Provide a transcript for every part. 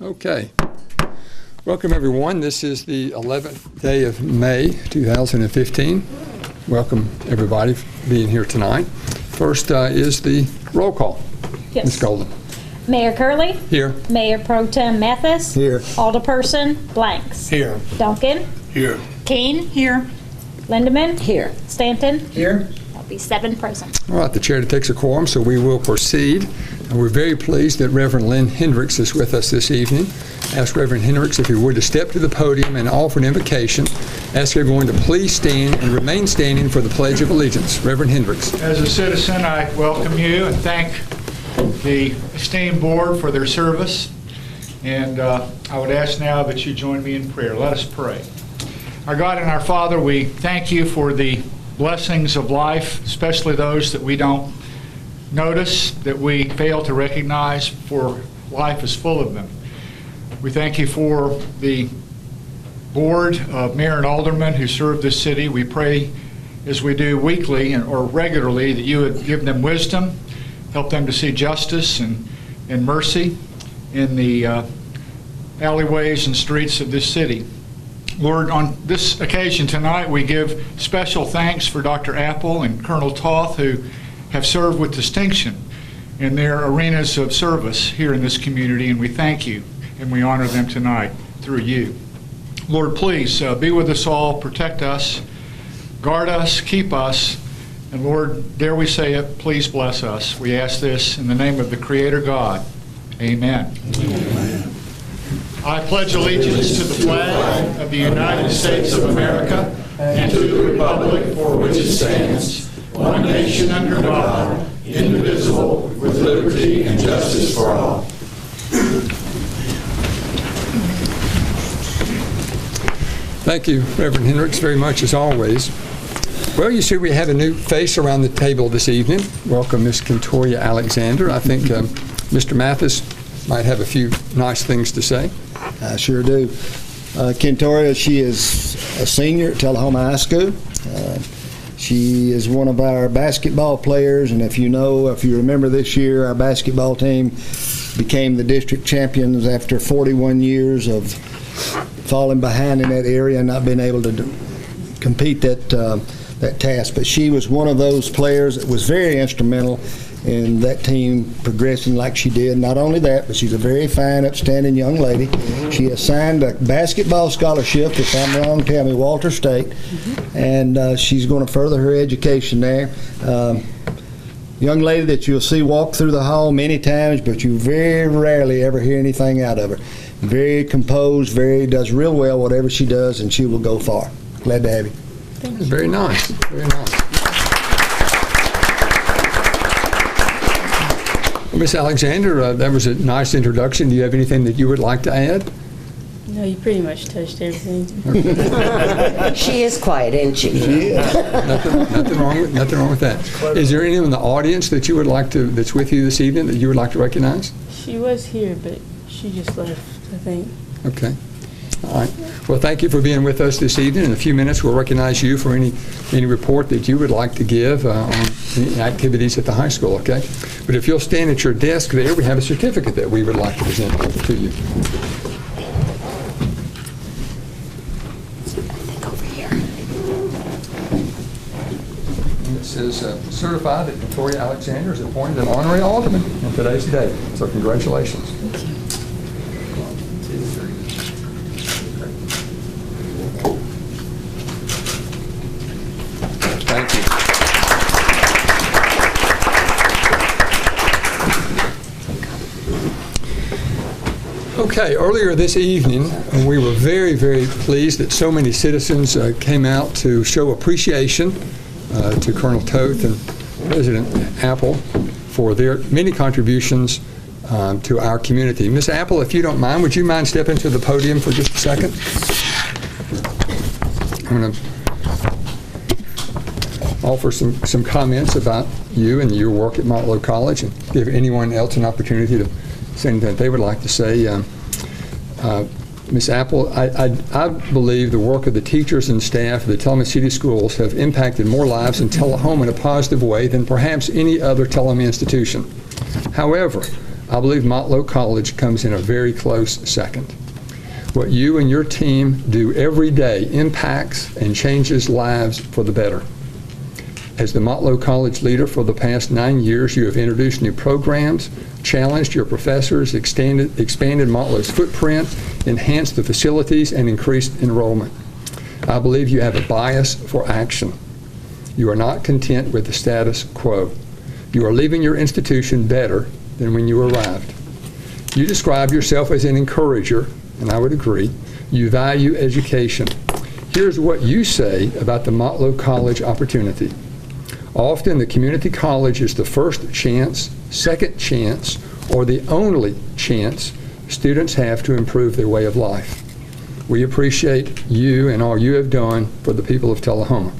Okay. Welcome, everyone. This is the 11th day of May 2015. Welcome, everybody, for being here tonight. First is the roll call. Yes. Ms. Golden. Mayor Curley? Here. Mayor Pro Tem Mathis? Here. Alderperson Blanks? Here. Duncan? Here. Keene? Here. Lindeman? Here. Stanton? Here. That'll be 7 present. All right, the chair takes a quorum, so we will proceed. And we're very pleased that Reverend Lynn Hendricks is with us this evening. Ask Reverend Hendricks if he would to step to the podium and offer an invocation. Ask everyone to please stand and remain standing for the Pledge of Allegiance. Reverend Hendricks. As a citizen, I welcome you and thank the esteemed board for their service. And I would ask now that you join me in prayer. Let us pray. Our God and our Father, we thank you for the blessings of life, especially those that we don't notice, that we fail to recognize, for life is full of them. We thank you for the board of mayor and aldermen who serve this city. We pray, as we do weekly or regularly, that you would give them wisdom, help them to see justice and mercy in the alleyways and streets of this city. Lord, on this occasion tonight, we give special thanks for Dr. Apple and Colonel Toth, who have served with distinction in their arenas of service here in this community, and we thank you and we honor them tonight through you. Lord, please be with us all, protect us, guard us, keep us, and Lord, dare we say it, please bless us. We ask this in the name of the Creator God. Amen. Amen. I pledge allegiance to the flag of the United States of America and to the republic for which it stands, one nation under God, indivisible, with liberty and justice for all. Thank you, Reverend Hendricks, very much as always. Well, you see we have a new face around the table this evening. Welcome, Ms. Kentoria Alexander. I think Mr. Mathis might have a few nice things to say. I sure do. Kentoria, she is a senior at Tullahoma High School. She is one of our basketball players, and if you remember this year, our basketball team became the district champions after 41 years of falling behind in that area and not being able to compete that task. But she was one of those players that was very instrumental in that team progressing like she did. Not only that, but she's a very fine, upstanding young lady. She has signed a basketball scholarship, if I'm wrong, tell me, Walter State, and she's going to further her education there. Young lady that you'll see walk through the hall many times, but you very rarely ever hear anything out of her. Very composed, does real well whatever she does, and she will go far. Glad to have you. Thank you. Very nice, very nice. Well, Ms. Alexander, that was a nice introduction. Do you have anything that you would like to add? No, you pretty much touched everything. She is quiet, isn't she? Nothing wrong with that. Is there anyone in the audience that you would like to, that's with you this evening, that you would like to recognize? She was here, but she just left, I think. Okay. All right. Well, thank you for being with us this evening. In a few minutes, we'll recognize you for any report that you would like to give on any activities at the high school, okay? But if you'll stand at your desk there, we have a certificate that we would like to present to you. And it says, certified that Victoria Alexander is appointed an honorary alderman on today's date. So congratulations. Thank you. Thank you. Okay, earlier this evening, we were very, very pleased that so many citizens came out to show appreciation to Colonel Toth and President Apple for their many contributions to our community. Ms. Apple, if you don't mind, would you mind stepping to the podium for just a second? I'm going to offer some comments about you and your work at Martlow College and give anyone else an opportunity to say anything that they would like to say. Ms. Apple, I believe the work of the teachers and staff of the Tullahoma City Schools have impacted more lives in Tullahoma in a positive way than perhaps any other Tullahoma institution. However, I believe Motlow College comes in a very close second. What you and your team do every day impacts and changes lives for the better. As the Motlow College leader for the past 9 years, you have introduced new programs, challenged your professors, expanded Motlow's footprint, enhanced the facilities, and increased enrollment. I believe you have a bias for action. You are not content with the status quo. You are leaving your institution better than when you arrived. You describe yourself as an encourager, and I would agree. You value education. Here's what you say about the Motlow College opportunity. Often the community college is the first chance, second chance, or the only chance students have to improve their way of life. We appreciate you and all you have done for the people of Tullahoma.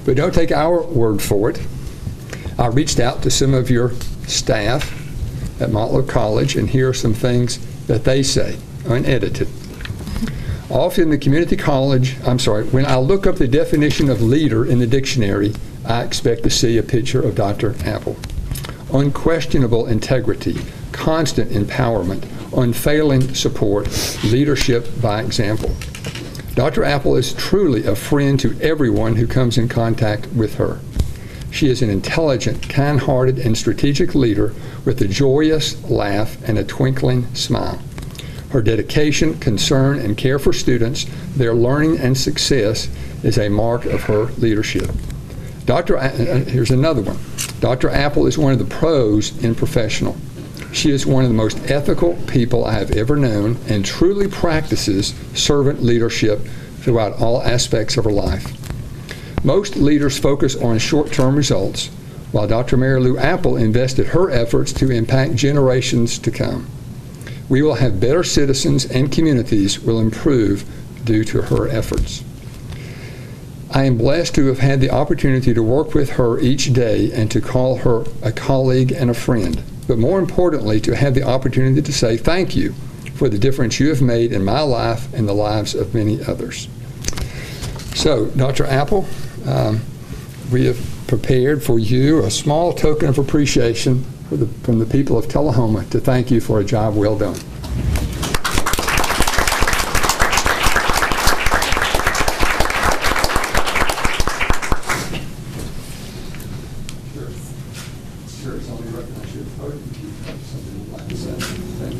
But don't take our word for it. I reached out to some of your staff at Motlow College, and here are some things that they say, unedited. Often the community college, when I look up the definition of leader in the dictionary, I expect to see a picture of Dr. Apple. Unquestionable integrity, constant empowerment, unfailing support, leadership by example. Dr. Apple is truly a friend to everyone who comes in contact with her. She is an intelligent, kind-hearted, and strategic leader with a joyous laugh and a twinkling smile. Her dedication, concern, and care for students, their learning and success is a mark of her leadership. Here's another one. Dr. Apple is one of the pros in professional. She is one of the most ethical people I have ever known and truly practices servant leadership throughout all aspects of her life. Most leaders focus on short-term results, while Dr. Mary Lou Apple invested her efforts to impact generations to come. We will have better citizens and communities will improve due to her efforts. I am blessed to have had the opportunity to work with her each day and to call her a colleague and a friend, but more importantly, to have the opportunity to say thank you for the difference you have made in my life and the lives of many others. So, Dr. Apple, we have prepared for you a small token of appreciation from the people of Tullahoma to thank you for a job well done. Sure, somebody recognize you at the podium if you have something you'd like to say. Thank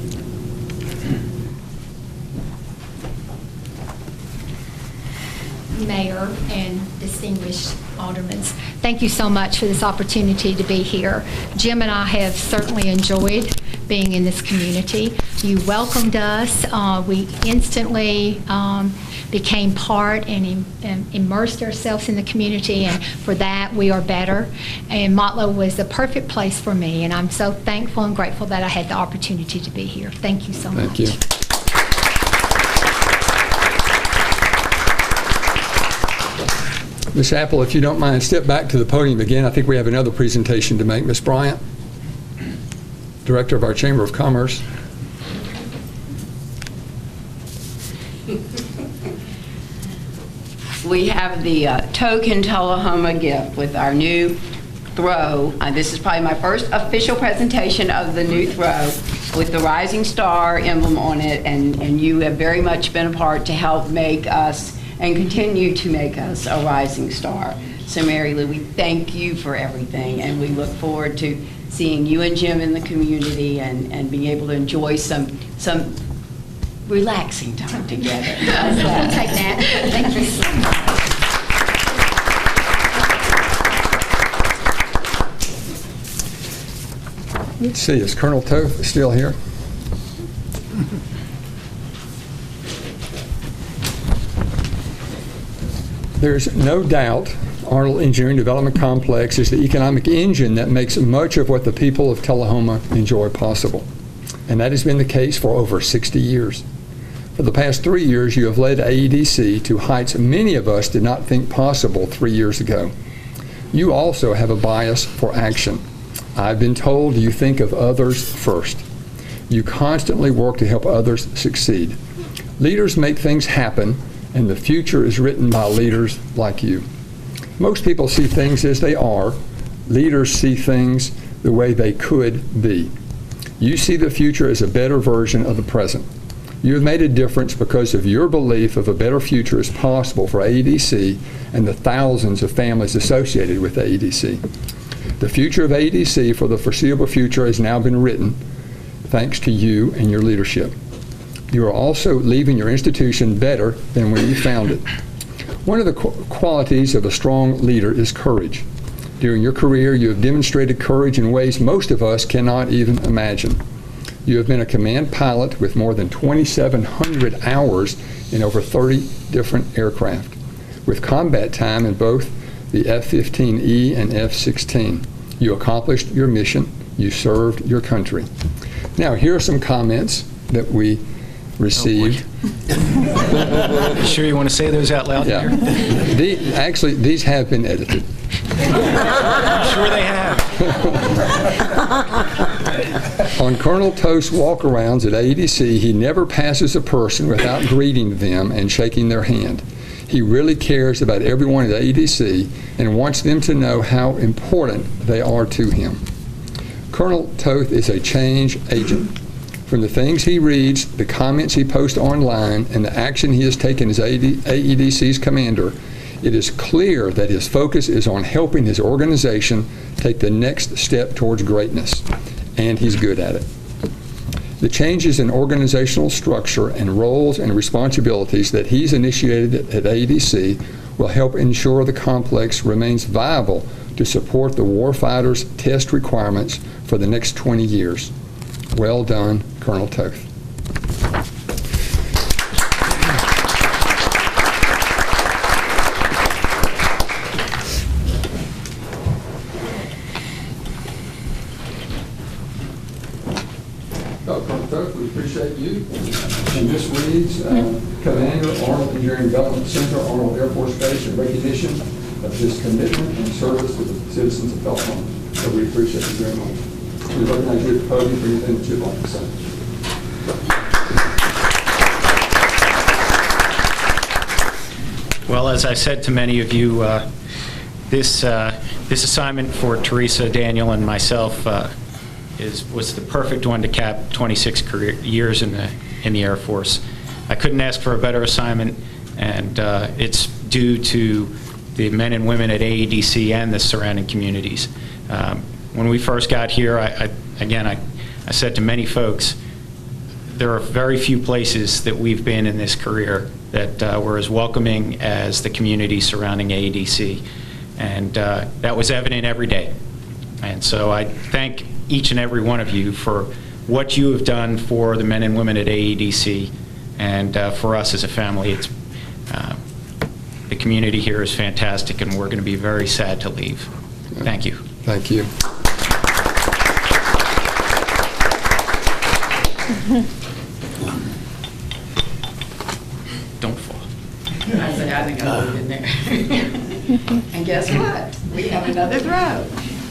you. Mayor and distinguished aldermen, thank you so much for this opportunity to be here. Jim and I have certainly enjoyed being in this community. You welcomed us. We instantly became part and immersed ourselves in the community, and for that we are better. And Motlow was the perfect place for me, and I'm so thankful and grateful that I had the opportunity to be here. Thank you so much. Thank you. Ms. Apple, if you don't mind, step back to the podium again. I think we have another presentation to make. Ms. Bryant, Director of our Chamber of Commerce. We have the token Tullahoma gift with our new throw. This is probably my first official presentation of the new throw with the Rising Star emblem on it, and you have very much been a part to help make us and continue to make us a rising star. So Mary Lou, we thank you for everything, and we look forward to seeing you and Jim in the community and being able to enjoy some relaxing time together. We'll take that. Thank you so much. Let's see, is Colonel Toth still here? There's no doubt Arnold Engineering Development Complex is the economic engine that makes much of what the people of Tullahoma enjoy possible. And that has been the case for over 60 years. For the past 3 years, you have led AEDC to heights many of us did not think possible 3 years ago. You also have a bias for action. I've been told you think of others first. You constantly work to help others succeed. Leaders make things happen, and the future is written by leaders like you. Most people see things as they are. Leaders see things the way they could be. You see the future as a better version of the present. You have made a difference because of your belief of a better future is possible for AEDC and the thousands of families associated with AEDC. The future of AEDC for the foreseeable future has now been written, thanks to you and your leadership. You are also leaving your institution better than when you found it. One of the qualities of a strong leader is courage. During your career, you have demonstrated courage in ways most of us cannot even imagine. You have been a command pilot with more than 2,700 hours in over 30 different aircraft, with combat time in both the F-15E and F-16. You accomplished your mission. You served your country. Now, here are some comments that we received. You sure you want to say those out loud Yeah. here? Actually, these have been edited. I'm sure they have. On Colonel Toast's walk-arounds at AEDC, he never passes a person without greeting them and shaking their hand. He really cares about everyone at AEDC and wants them to know how important they are to him. Colonel Toth is a change agent. From the things he reads, the comments he posts online, and the action he has taken as AEDC's commander, it is clear that his focus is on helping his organization take the next step towards greatness, and he's good at it. The changes in organizational structure and roles and responsibilities that he's initiated at AEDC will help ensure the complex remains viable to support the warfighter's test requirements for the next 20 years. Well done, Colonel Toth. Colonel Toth, we appreciate you. And this reads, Commander, Arnold Engineering Development Center, Arnold Air Force Base, in recognition of his commitment and service to the citizens of Tullahoma. So we appreciate you very much. We recognize you at the podium for anything that you'd like to say. Well, as I said to many of you, this assignment for Teresa, Daniel, and myself was the perfect one to cap 26 years in the Air Force. I couldn't ask for a better assignment, and it's due to the men and women at AEDC and the surrounding communities. When we first got here, I said to many folks, there are very few places that we've been in this career that were as welcoming as the community surrounding AEDC. And that was evident every day. And so I thank each and every one of you for what you have done for the men and women at AEDC and for us as a family. The community here is fantastic, and we're going to be very sad to leave. Thank you. Thank you. Don't fall. I think I put it in there. And guess what? We have another throw.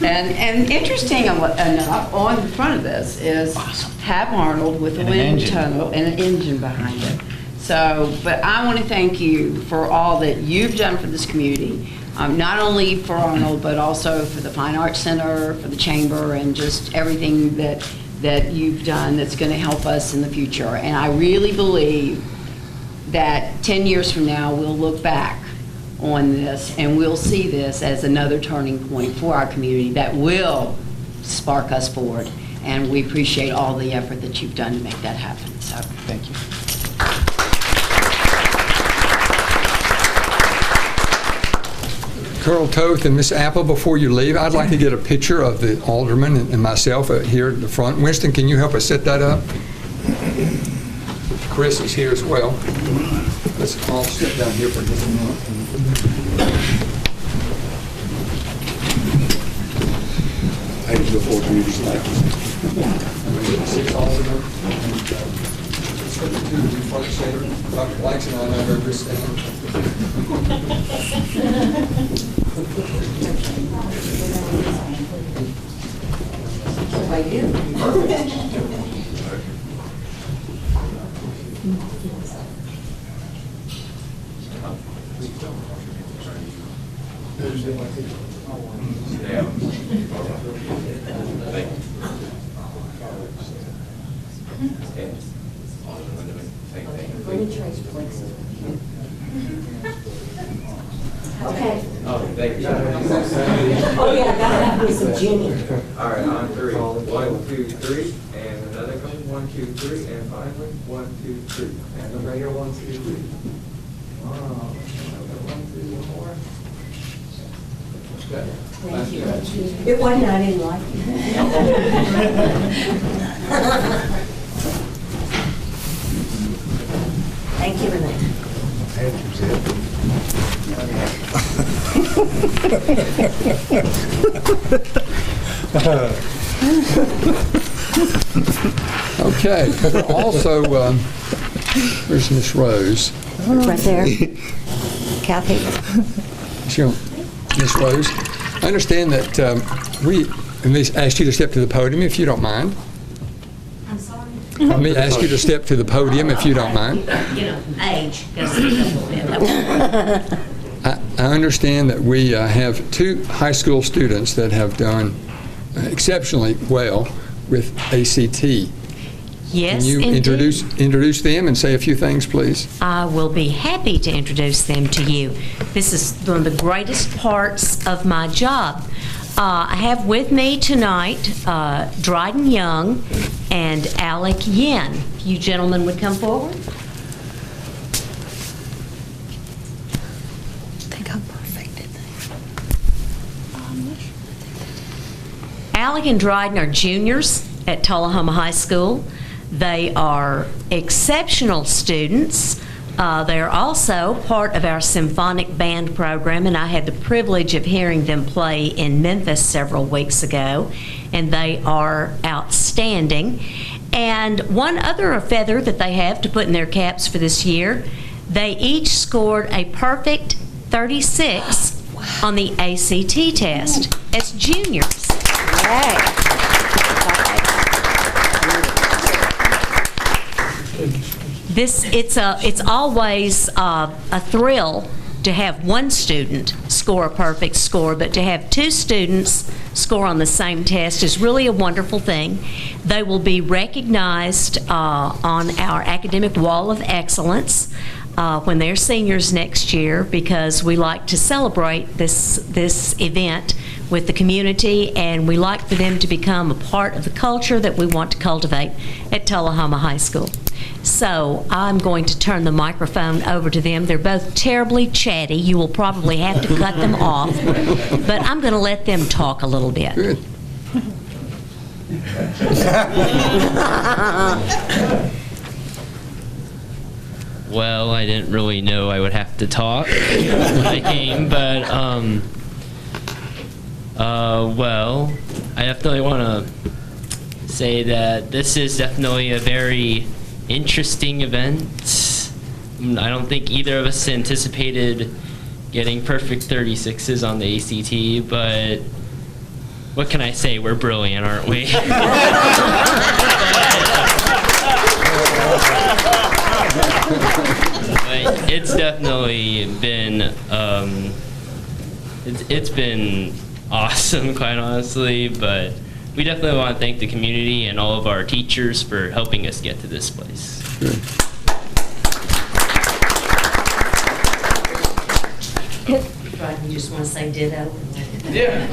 And interesting enough, on the front of this is Hap Arnold with a And an wind engine. tunnel and an engine behind it. So, but I want to thank you for all that you've done for this community, not only for Arnold, but also for the Fine Arts Center, for the Chamber, and just everything that you've done that's going to help us in the future. And I really believe that 10 years from now, we'll look back on this and we'll see this as another turning point for our community that will spark us forward. And we appreciate all the effort that you've done to make that happen. So Thank you. Colonel Toth and Miss Apple, before you leave, I'd like to get a picture of the Alderman and myself here at the front. Winston, can you help us set that up? Chris is here as well. Let's all sit down here for just a minute. I can go forward to you just like Six Aldermen. The two of you front center. Dr. Blanks and I know where we're standing. And Alderman Lindeman, same thing. Let me trace places. Okay. Oh, thank you. Oh, yeah, I gotta have me some Jenny. All right, on 3. 1, 2, 3, and another couple. 1, 2, 3, and finally 1, 2, 3. And look right here. 1, 2, 3. Wow. 1, 2, 1 more. Good. Thank you. It wasn't, I didn't like it. Thank you, Renee. Okay. Also, where's Miss Rose? Right there. Kathy. Miss Rose, I understand that we let me ask you to step to the podium if you don't mind. I'm sorry. Let me ask you to step to the podium if you don't mind. You know, age. Gotta speak up a little bit. I understand that we have 2 high school students that have done exceptionally well with ACT. Yes, Can you indeed. introduce them and say a few things, please? I will be happy to introduce them to you. This is one of the greatest parts of my job. I have with me tonight Dryden Young and Alec Yin. If you gentlemen would come forward. They got perfect, didn't they? Alec and Dryden are juniors at Tullahoma High School. They are exceptional students. They're also part of our symphonic band program, and I had the privilege of hearing them play in Memphis several weeks ago, and they are outstanding. And one other feather that they have to put in their caps for this year, they each scored a perfect 36 on the ACT test as juniors. Yay. It's always a thrill to have one student score a perfect score, but to have 2 students score on the same test is really a wonderful thing. They will be recognized on our academic wall of excellence when they're seniors next year, because we like to celebrate this event with the community, and we like for them to become a part of the culture that we want to cultivate at Tullahoma High School. So I'm going to turn the microphone over to them. They're both terribly chatty. You will probably have to cut them off, but I'm going to let them talk a little bit. Good. Well, I didn't really know I would have to talk when I came, but well, I definitely want to say that this is definitely a very interesting event. I don't think either of us anticipated getting perfect 36s on the ACT, but what can I say? We're brilliant, aren't we? It's definitely been it's been awesome, quite honestly, but we definitely want to thank the community and all of our teachers for helping us get to this place. Good. Right, you just want to say ditto? Yeah.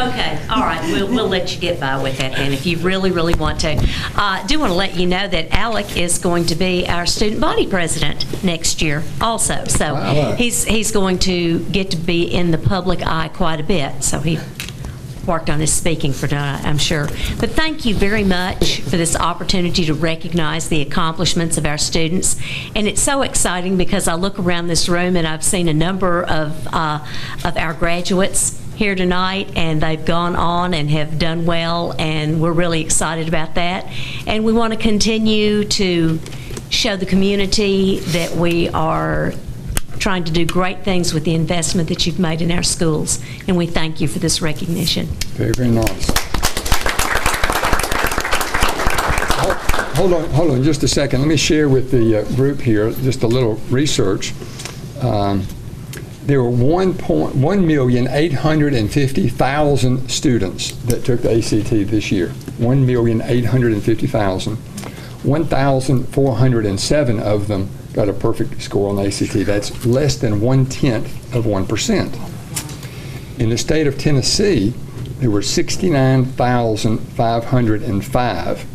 Okay, all right, we'll let you get by with that then if you really, really want to. I do want to let you know that Alec is going to be our student body president next year also. So Wow. he's going to get to be in the public eye quite a bit. So he worked on his speaking for tonight, I'm sure. But thank you very much for this opportunity to recognize the accomplishments of our students. And it's so exciting because I look around this room and I've seen a number of our graduates here tonight, and they've gone on and have done well, and we're really excited about that. And we want to continue to show the community that we are trying to do great things with the investment that you've made in our schools, and we thank you for this recognition. Very, very nice. Hold on just a second. Let me share with the group here just a little research. there were 1,850,000 students that took the ACT this year. 1,850,000. 1,407 of them got a perfect score on the ACT. That's less than 1/10%. In the state of Tennessee, there were 69,505.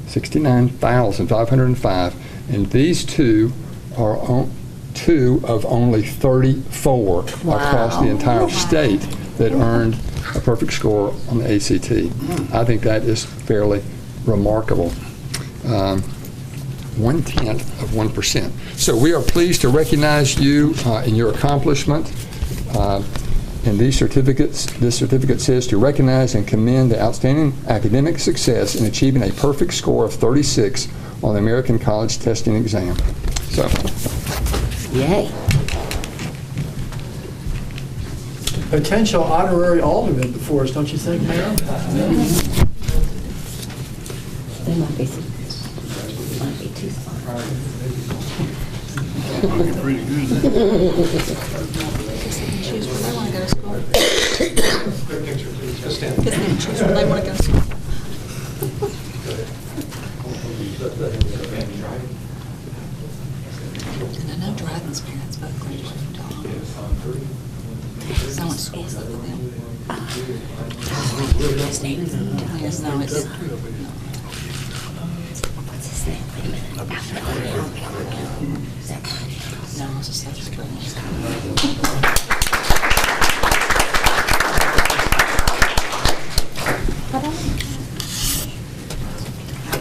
69,505. And these two are two of only 34 across the entire state that earned a perfect score on the ACT. I think that is fairly remarkable. 1/10%. So we are pleased to recognize you in your accomplishment. And this certificate says to recognize and commend the outstanding academic success in achieving a perfect score of 36 on the American College Testing Exam. So, Yay. Potential honorary alderman before us, don't you think, Mayor? They might be too smart. Pretty good. Choose where they want to go to school. Choose where they want to go to school. And I know Dryden's parents both graduated from Tullahoma. So I went to school with them. His name is yes, no, it's what's his name? No, it's just such a good name.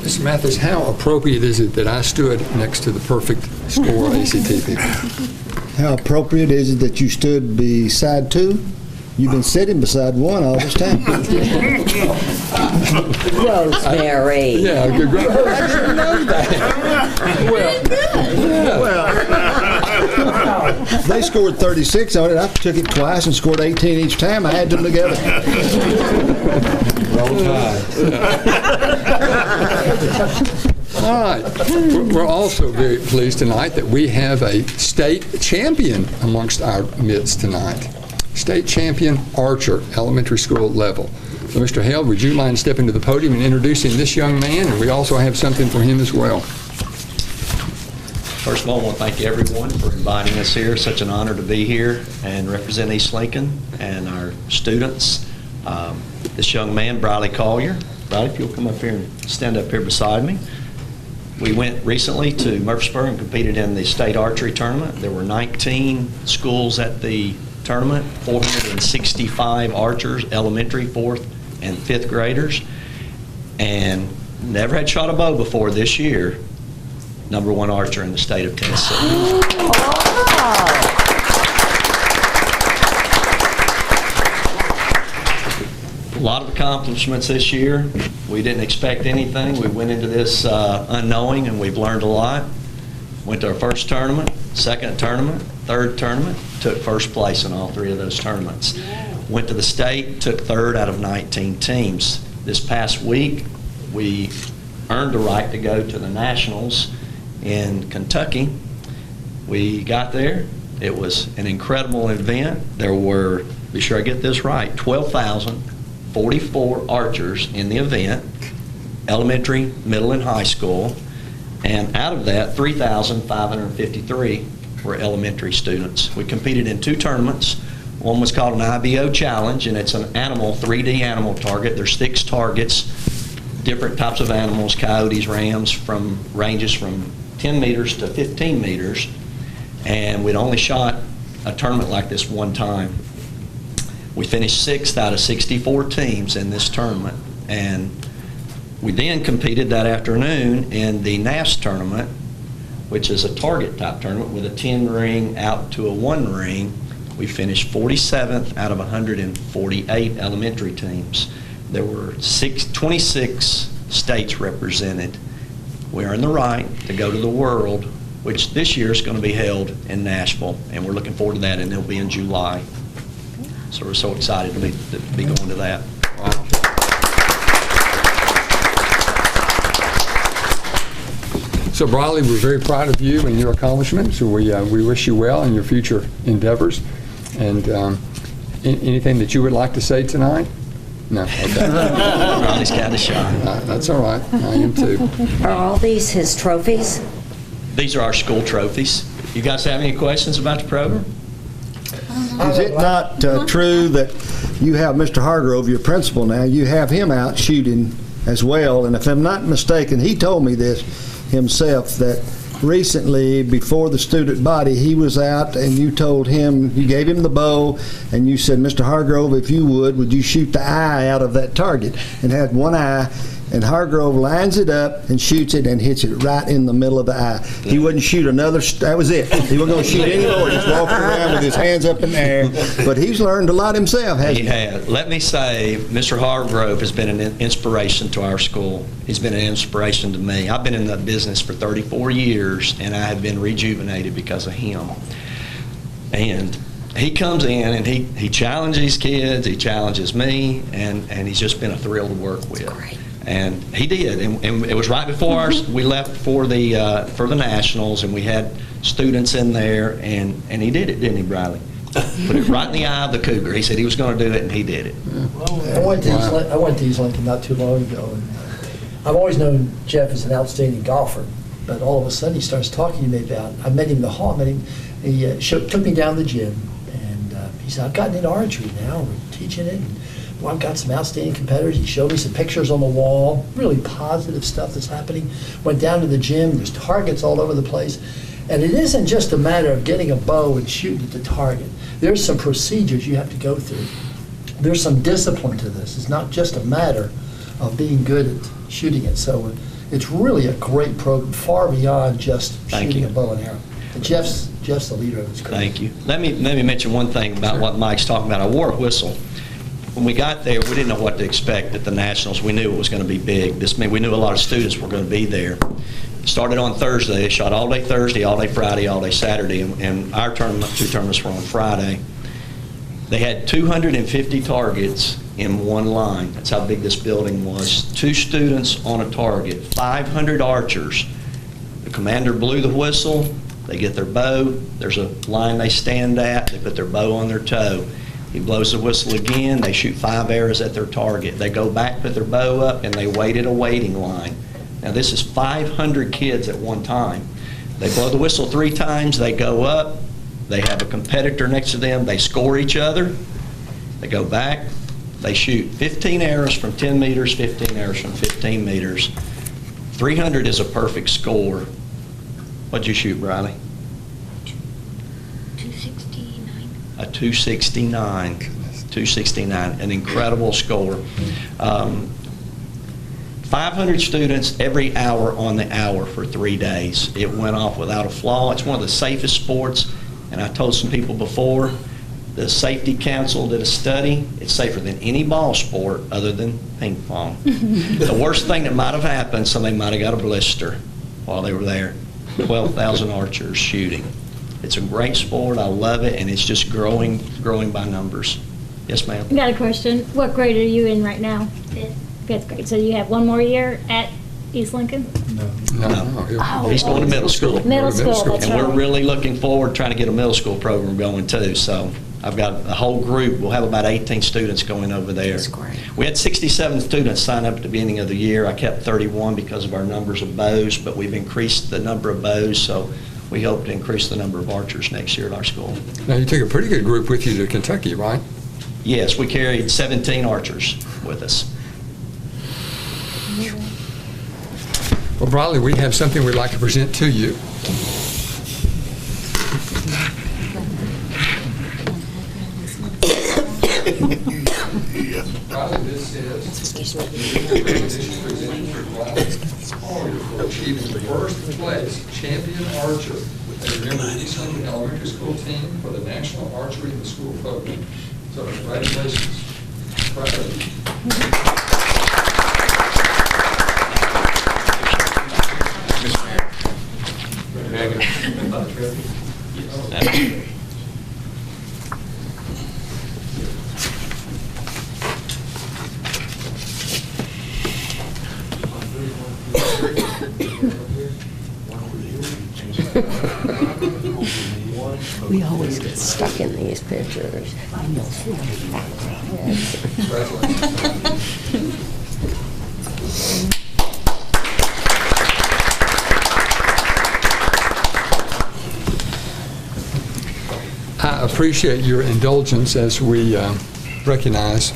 Mr. Mathis, how appropriate is it that I stood next to the perfect score ACT people? How appropriate is it that you stood beside two? You've been sitting beside one all this time. Rosemary. Yeah, good. I didn't know that. Well, they scored 36 on it. I took it twice and scored 18 each time. I had them together. All right. We're also very pleased tonight that we have a state champion amongst our midst tonight. State champion archer, elementary school level. So, Mr. Hale, would you mind stepping to the podium and introducing this young man? And we also have something for him as well. First of all, I want to thank everyone for inviting us here. Such an honor to be here and represent East Lincoln and our students. This young man, Briley Collier. Briley, if you'll come up here and stand up here beside me. We went recently to Murfreesboro and competed in the state archery tournament. There were 19 schools at the tournament, 465 archers, elementary, 4th, and 5th graders, and never had shot a bow before this year. #1 archer in the state of Tennessee. A lot of accomplishments this year. We didn't expect anything. We went into this unknowing, and we've learned a lot. Went to our first tournament, second tournament, third tournament, took first place in all 3 of those tournaments. Went to the state, took 3rd out of 19 teams. This past week, we earned the right to go to the Nationals in Kentucky. We got there. It was an incredible event. There were, be sure I get this right, 12,044 archers in the event, elementary, middle, and high school. And out of that, 3,553 were elementary students. We competed in 2 tournaments. One was called an IBO Challenge, and it's an animal, 3D animal target. There's 6 targets, different types of animals, coyotes, rams, from ranges from 10 meters to 15 meters. And we'd only shot a tournament like this one time. We finished 6th out of 64 teams in this tournament. And we then competed that afternoon in the NAS tournament, which is a target type tournament with a 10 ring out to a 1 ring. We finished 47th out of 148 elementary teams. There were 26 states represented. We earned the right to go to the World, which this year is going to be held in Nashville, and we're looking forward to that, and it'll be in July. So we're so excited to be going to that. Wow. So, Briley, we're very proud of you and your accomplishments. So we wish you well in your future endeavors. And anything that you would like to say tonight? No, okay. Ronnie's kind of shy. That's all right. I am too. Are all these his trophies? These are our school trophies. You guys have any questions about the program? Is it not true that you have Mr. Hargrove, your principal now, you have him out shooting as well? And if I'm not mistaken, he told me this himself, that recently, before the student body, he was out and you told him, you gave him the bow, and you said, Mr. Hargrove, if you would you shoot the eye out of that target? And had one eye, and Hargrove lines it up and shoots it and hits it right in the middle of the eye. He wouldn't shoot another, that was it. He wasn't going to shoot anymore. He's walking around with his hands up in the air. But he's learned a lot himself, hasn't he? He has. Let me say, Mr. Hargrove has been an inspiration to our school. He's been an inspiration to me. I've been in the business for 34 years, and I have been rejuvenated because of him. And he comes in and he challenges kids, he challenges me, and he's just been a thrill to work with. Great. And he did, and it was right before we left for the Nationals, and we had students in there, and he did it, didn't he, Briley? Put it right in the eye of the cougar. He said he was going to do it, and he did it. I went to East Lincoln not too long ago, and I've always known Jeff as an outstanding golfer, but all of a sudden he starts talking to me about, I met him in the hall, he took me down to the gym, and he said, I've gotten into archery now, we're teaching it, and well, I've got some outstanding competitors. He showed me some pictures on the wall, really positive stuff that's happening. Went down to the gym, there's targets all over the place. And it isn't just a matter of getting a bow and shooting at the target. There's some procedures you have to go through. There's some discipline to this. It's not just a matter of being good at shooting it. So it's really a great program, far beyond just shooting a bow and arrow. And Jeff's the leader of this group. Thank you. Let me mention one thing about what Mike's talking about. I wore a whistle. When we got there, we didn't know what to expect at the Nationals. We knew it was going to be big. This meant we knew a lot of students were going to be there. It started on Thursday. They shot all day Thursday, all day Friday, all day Saturday, and our tournament, 2 tournaments were on Friday. They had 250 targets in one line. That's how big this building was. 2 students on a target, 500 archers. The commander blew the whistle. They get their bow. There's a line they stand at. They put their bow on their toe. He blows the whistle again. They shoot 5 arrows at their target. They go back, put their bow up, and they wait at a waiting line. Now, this is 500 kids at one time. They blow the whistle 3 times. They go up. They have a competitor next to them. They score each other. They go back. They shoot 15 arrows from 10 meters, 15 arrows from 15 meters. 300 is a perfect score. What'd you shoot, Riley? 269. A 269. 269, an incredible score. 500 students every hour on the hour for 3 days. It went off without a flaw. It's one of the safest sports, and I told some people before, the Safety Council did a study. It's safer than any ball sport other than ping pong. The worst thing that might have happened, somebody might have got a blister while they were there. 12,000 archers shooting. It's a great sport. I love it, and it's just growing by numbers. Yes, ma'am. I got a question. What grade are you in right now? Fifth grade. So you have one more year at East Lincoln? No. He's going to middle school. Middle school, that's and right. we're really looking forward to trying to get a middle school program going too. So I've got a whole group. We'll have about 18 students going over there. That's great. We had 67 students sign up at the beginning of the year. I kept 31 because of our numbers of bows, but we've increased the number of bows, so we hope to increase the number of archers next year at our school. Now, you took a pretty good group with you to Kentucky, right? Yes, we carried 17 archers with us. Well, Briley, we have something we'd like to present to you. Briley, this is for achieving the first place champion archer as a member of the East Lincoln Elementary School team for the National Archery in the School program. So congratulations. Proud of you. We always get stuck in these pictures. And you'll see them in the background. I appreciate your indulgence as we recognize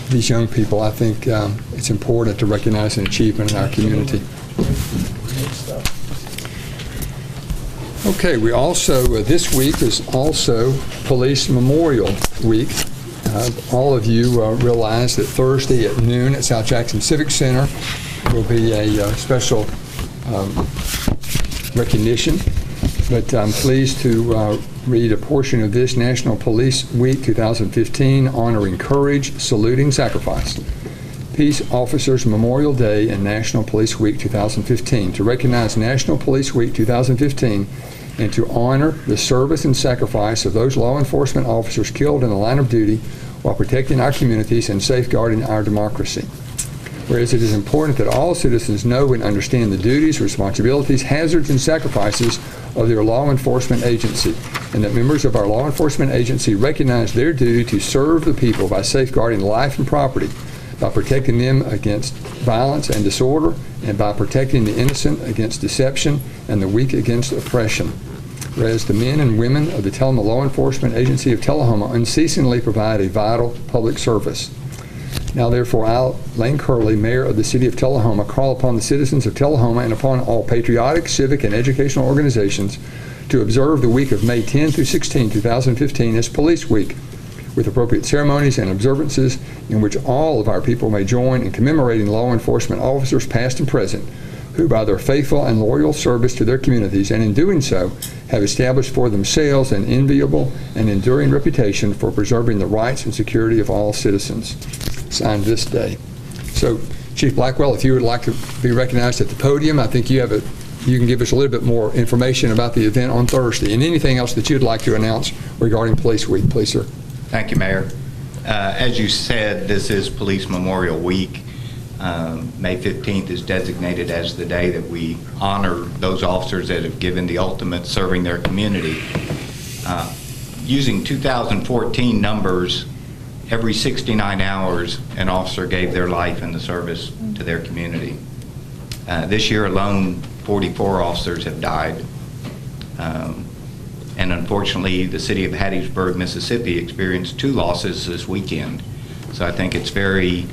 these young people. I think it's important to recognize an achievement in our community. Okay, we also, this week is also Police Memorial Week. All of you realize that Thursday at noon at South Jackson Civic Center will be a special recognition. But I'm pleased to read a portion of this National Police Week 2015, honoring courage, saluting sacrifice. Peace Officers Memorial Day and National Police Week 2015. To recognize National Police Week 2015 and to honor the service and sacrifice of those law enforcement officers killed in the line of duty while protecting our communities and safeguarding our democracy. Whereas it is important that all citizens know and understand the duties, responsibilities, hazards, and sacrifices of their law enforcement agency, and that members of our law enforcement agency recognize their duty to serve the people by safeguarding life and property, by protecting them against violence and disorder, and by protecting the innocent against deception and the weak against oppression. Whereas the men and women of the Tullahoma Law Enforcement Agency of Tullahoma unceasingly provide a vital public service. Now therefore, I, Lane Curley, Mayor of the City of Tullahoma, call upon the citizens of Tullahoma and upon all patriotic, civic, and educational organizations to observe the week of May 10 through 16, 2015 as Police Week, with appropriate ceremonies and observances in which all of our people may join in commemorating law enforcement officers past and present, who by their faithful and loyal service to their communities, and in doing so, have established for themselves an enviable and enduring reputation for preserving the rights and security of all citizens. Signed this day. So, Chief Blackwell, if you would like to be recognized at the podium, I think you can give us a little bit more information about the event on Thursday, and anything else that you'd like to announce regarding Police Week, please, sir. Thank you, Mayor. As you said, this is Police Memorial Week. May 15th is designated as the day that we honor those officers that have given the ultimate serving their community. Using 2014 numbers, every 69 hours, an officer gave their life in the service to their community. This year alone, 44 officers have died. And unfortunately, the city of Hattiesburg, Mississippi experienced 2 losses this weekend. So I think it's very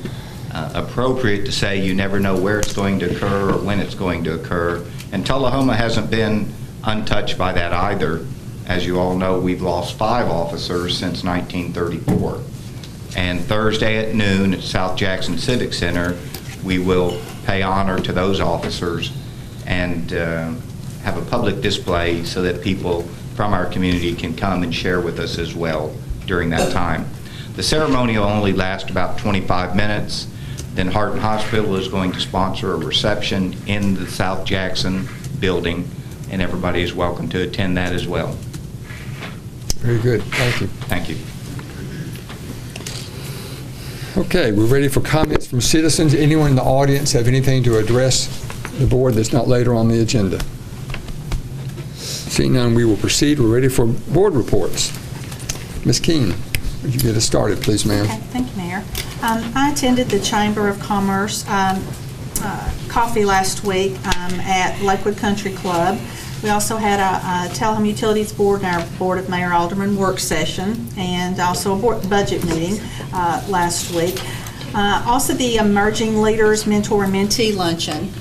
appropriate to say you never know where it's going to occur or when it's going to occur. And Tullahoma hasn't been untouched by that either. As you all know, we've lost 5 officers since 1934. And Thursday at noon at South Jackson Civic Center, we will pay honor to those officers and have a public display so that people from our community can come and share with us as well during that time. The ceremony will only last about 25 minutes. Then Heart Hospital is going to sponsor a reception in the South Jackson building, and everybody is welcome to attend that as well. Very good. Thank you. Thank you. Okay, we're ready for comments from citizens. Anyone in the audience have anything to address the board that's not later on the agenda? Seeing none, we will proceed. We're ready for board reports. Ms. Keene, would you get us started, please, ma'am? Okay, thank you, Mayor. I attended the Chamber of Commerce coffee last week at Lakewood Country Club. We also had a Tullahoma Utilities Board and our Board of Mayor Alderman work session, and also a board budget meeting last week. Also, the Emerging Leaders Mentor and Mentee Luncheon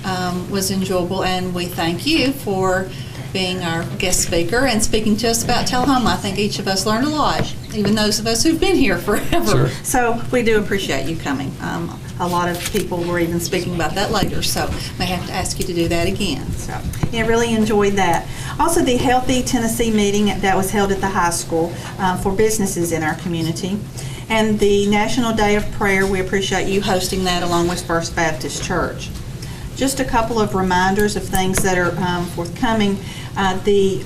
was enjoyable, and we thank you for being our guest speaker and speaking to us about Tullahoma. I think each of us learned a lot, even those of us who've been here forever. Sure. So we do appreciate you coming. A lot of people were even speaking about that later, so may have to ask you to do that again. So yeah, really enjoyed that. Also, the Healthy Tennessee meeting that was held at the high school for businesses in our community. And the National Day of Prayer, we appreciate you hosting that along with First Baptist Church. Just a couple of reminders of things that are forthcoming. The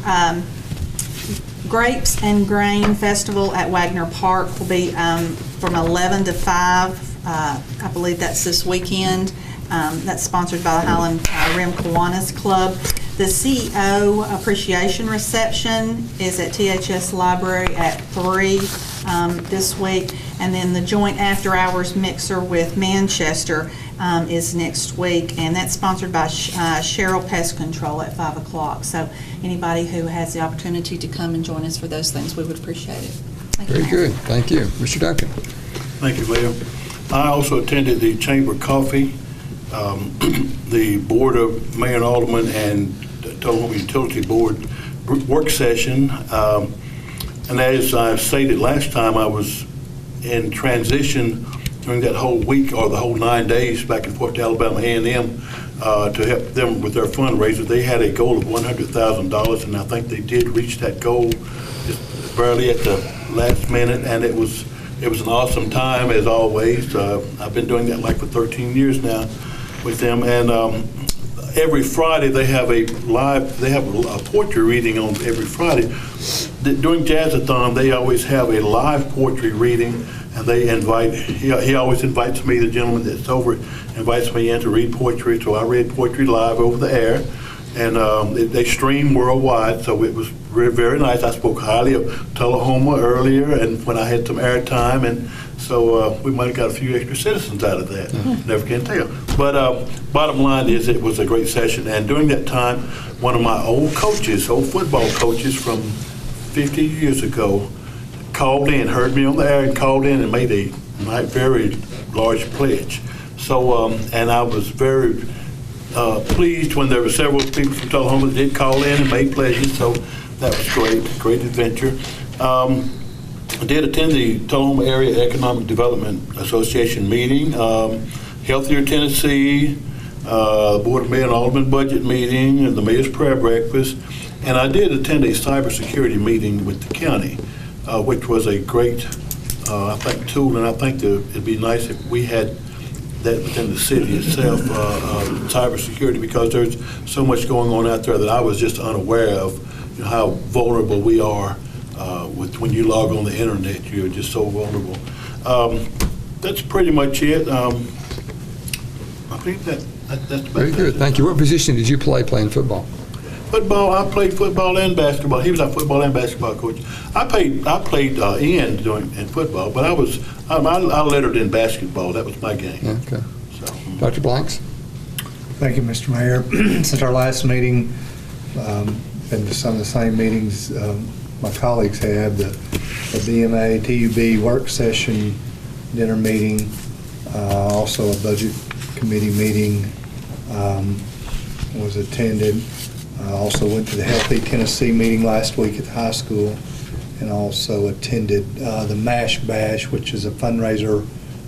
Grapes and Grain Festival at Wagner Park will be from 11 to 5. I believe that's this weekend. That's sponsored by the Highland Rim Kiwanis Club. The CEO appreciation reception is at THS Library at 3 this week, and then the joint after-hours mixer with Manchester is next week, and that's sponsored by Cheryl Pest Control at 5 o'clock. So anybody who has the opportunity to come and join us for those things, we would appreciate it. Very good. Thank you. Mr. Duncan. Thank you, Mayor. I also attended the Chamber Coffee, the Board of Mayor and Alderman and Tullahoma Utility Board work session. And as I stated last time, I was in transition during that whole week or the whole 9 days back and forth to Alabama A&M to help them with their fundraiser. They had a goal of $100,000, and I think they did reach that goal just barely at the last minute, and it was an awesome time as always. I've been doing that like for 13 years now with them, and every Friday they have a poetry reading on every Friday. During Jazzathon, they always have a live poetry reading, and they invite, he always invites me, the gentleman that's over it, invites me in to read poetry, so I read poetry live over the air, and they stream worldwide, so it was very, very nice. I spoke highly of Tullahoma earlier, and when I had some airtime, and so we might have got a few extra citizens out of that. Never can tell. But bottom line is it was a great session, and during that time, one of my old football coaches from 50 years ago, called in, heard me on the air and called in and made a very large pledge. So, and I was very pleased when there were several people from Tullahoma that did call in and made pledges, so that was great adventure. I did attend the Tullahoma Area Economic Development Association meeting, Healthier Tennessee, Board of Mayor and Alderman budget meeting, and the Mayor's prayer breakfast, and I did attend a cybersecurity meeting with the county, which was a great, I think, tool, and I think it'd be nice if we had that within the city itself, cybersecurity, because there's so much going on out there that I was just unaware of, how vulnerable we are when you log on the internet. You're just so vulnerable. That's pretty much it. I think that's about Very good. Thank you. What position did you play playing football? Football, I played football and basketball. He was our football and basketball coach. I played end in football, but I lettered in basketball. That was my game. Yeah, okay. So, Dr. Blanks? Thank you, Mr. Mayor. Since our last meeting, been to some of the same meetings my colleagues had, the BMA TUB work session dinner meeting, also a budget committee meeting was attended. Also went to the Healthy Tennessee meeting last week at the high school, and also attended the MASH Bash, which is a fundraiser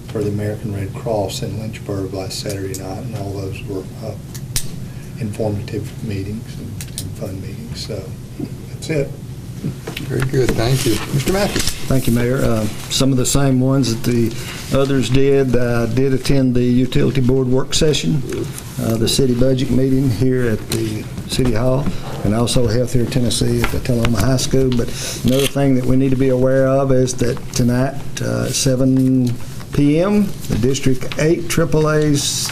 for the American Red Cross in Lynchburg last Saturday night, and all those were informative meetings and fun meetings. So that's it. Very good. Thank you. Mr. Matthews. Thank you, Mayor. Some of the same ones that the others did. Did attend the Utility Board work session, the city budget meeting here at the City Hall, and also Healthier Tennessee at the Tullahoma High School. But another thing that we need to be aware of is that tonight, 7 p.m., the District 8 AAA's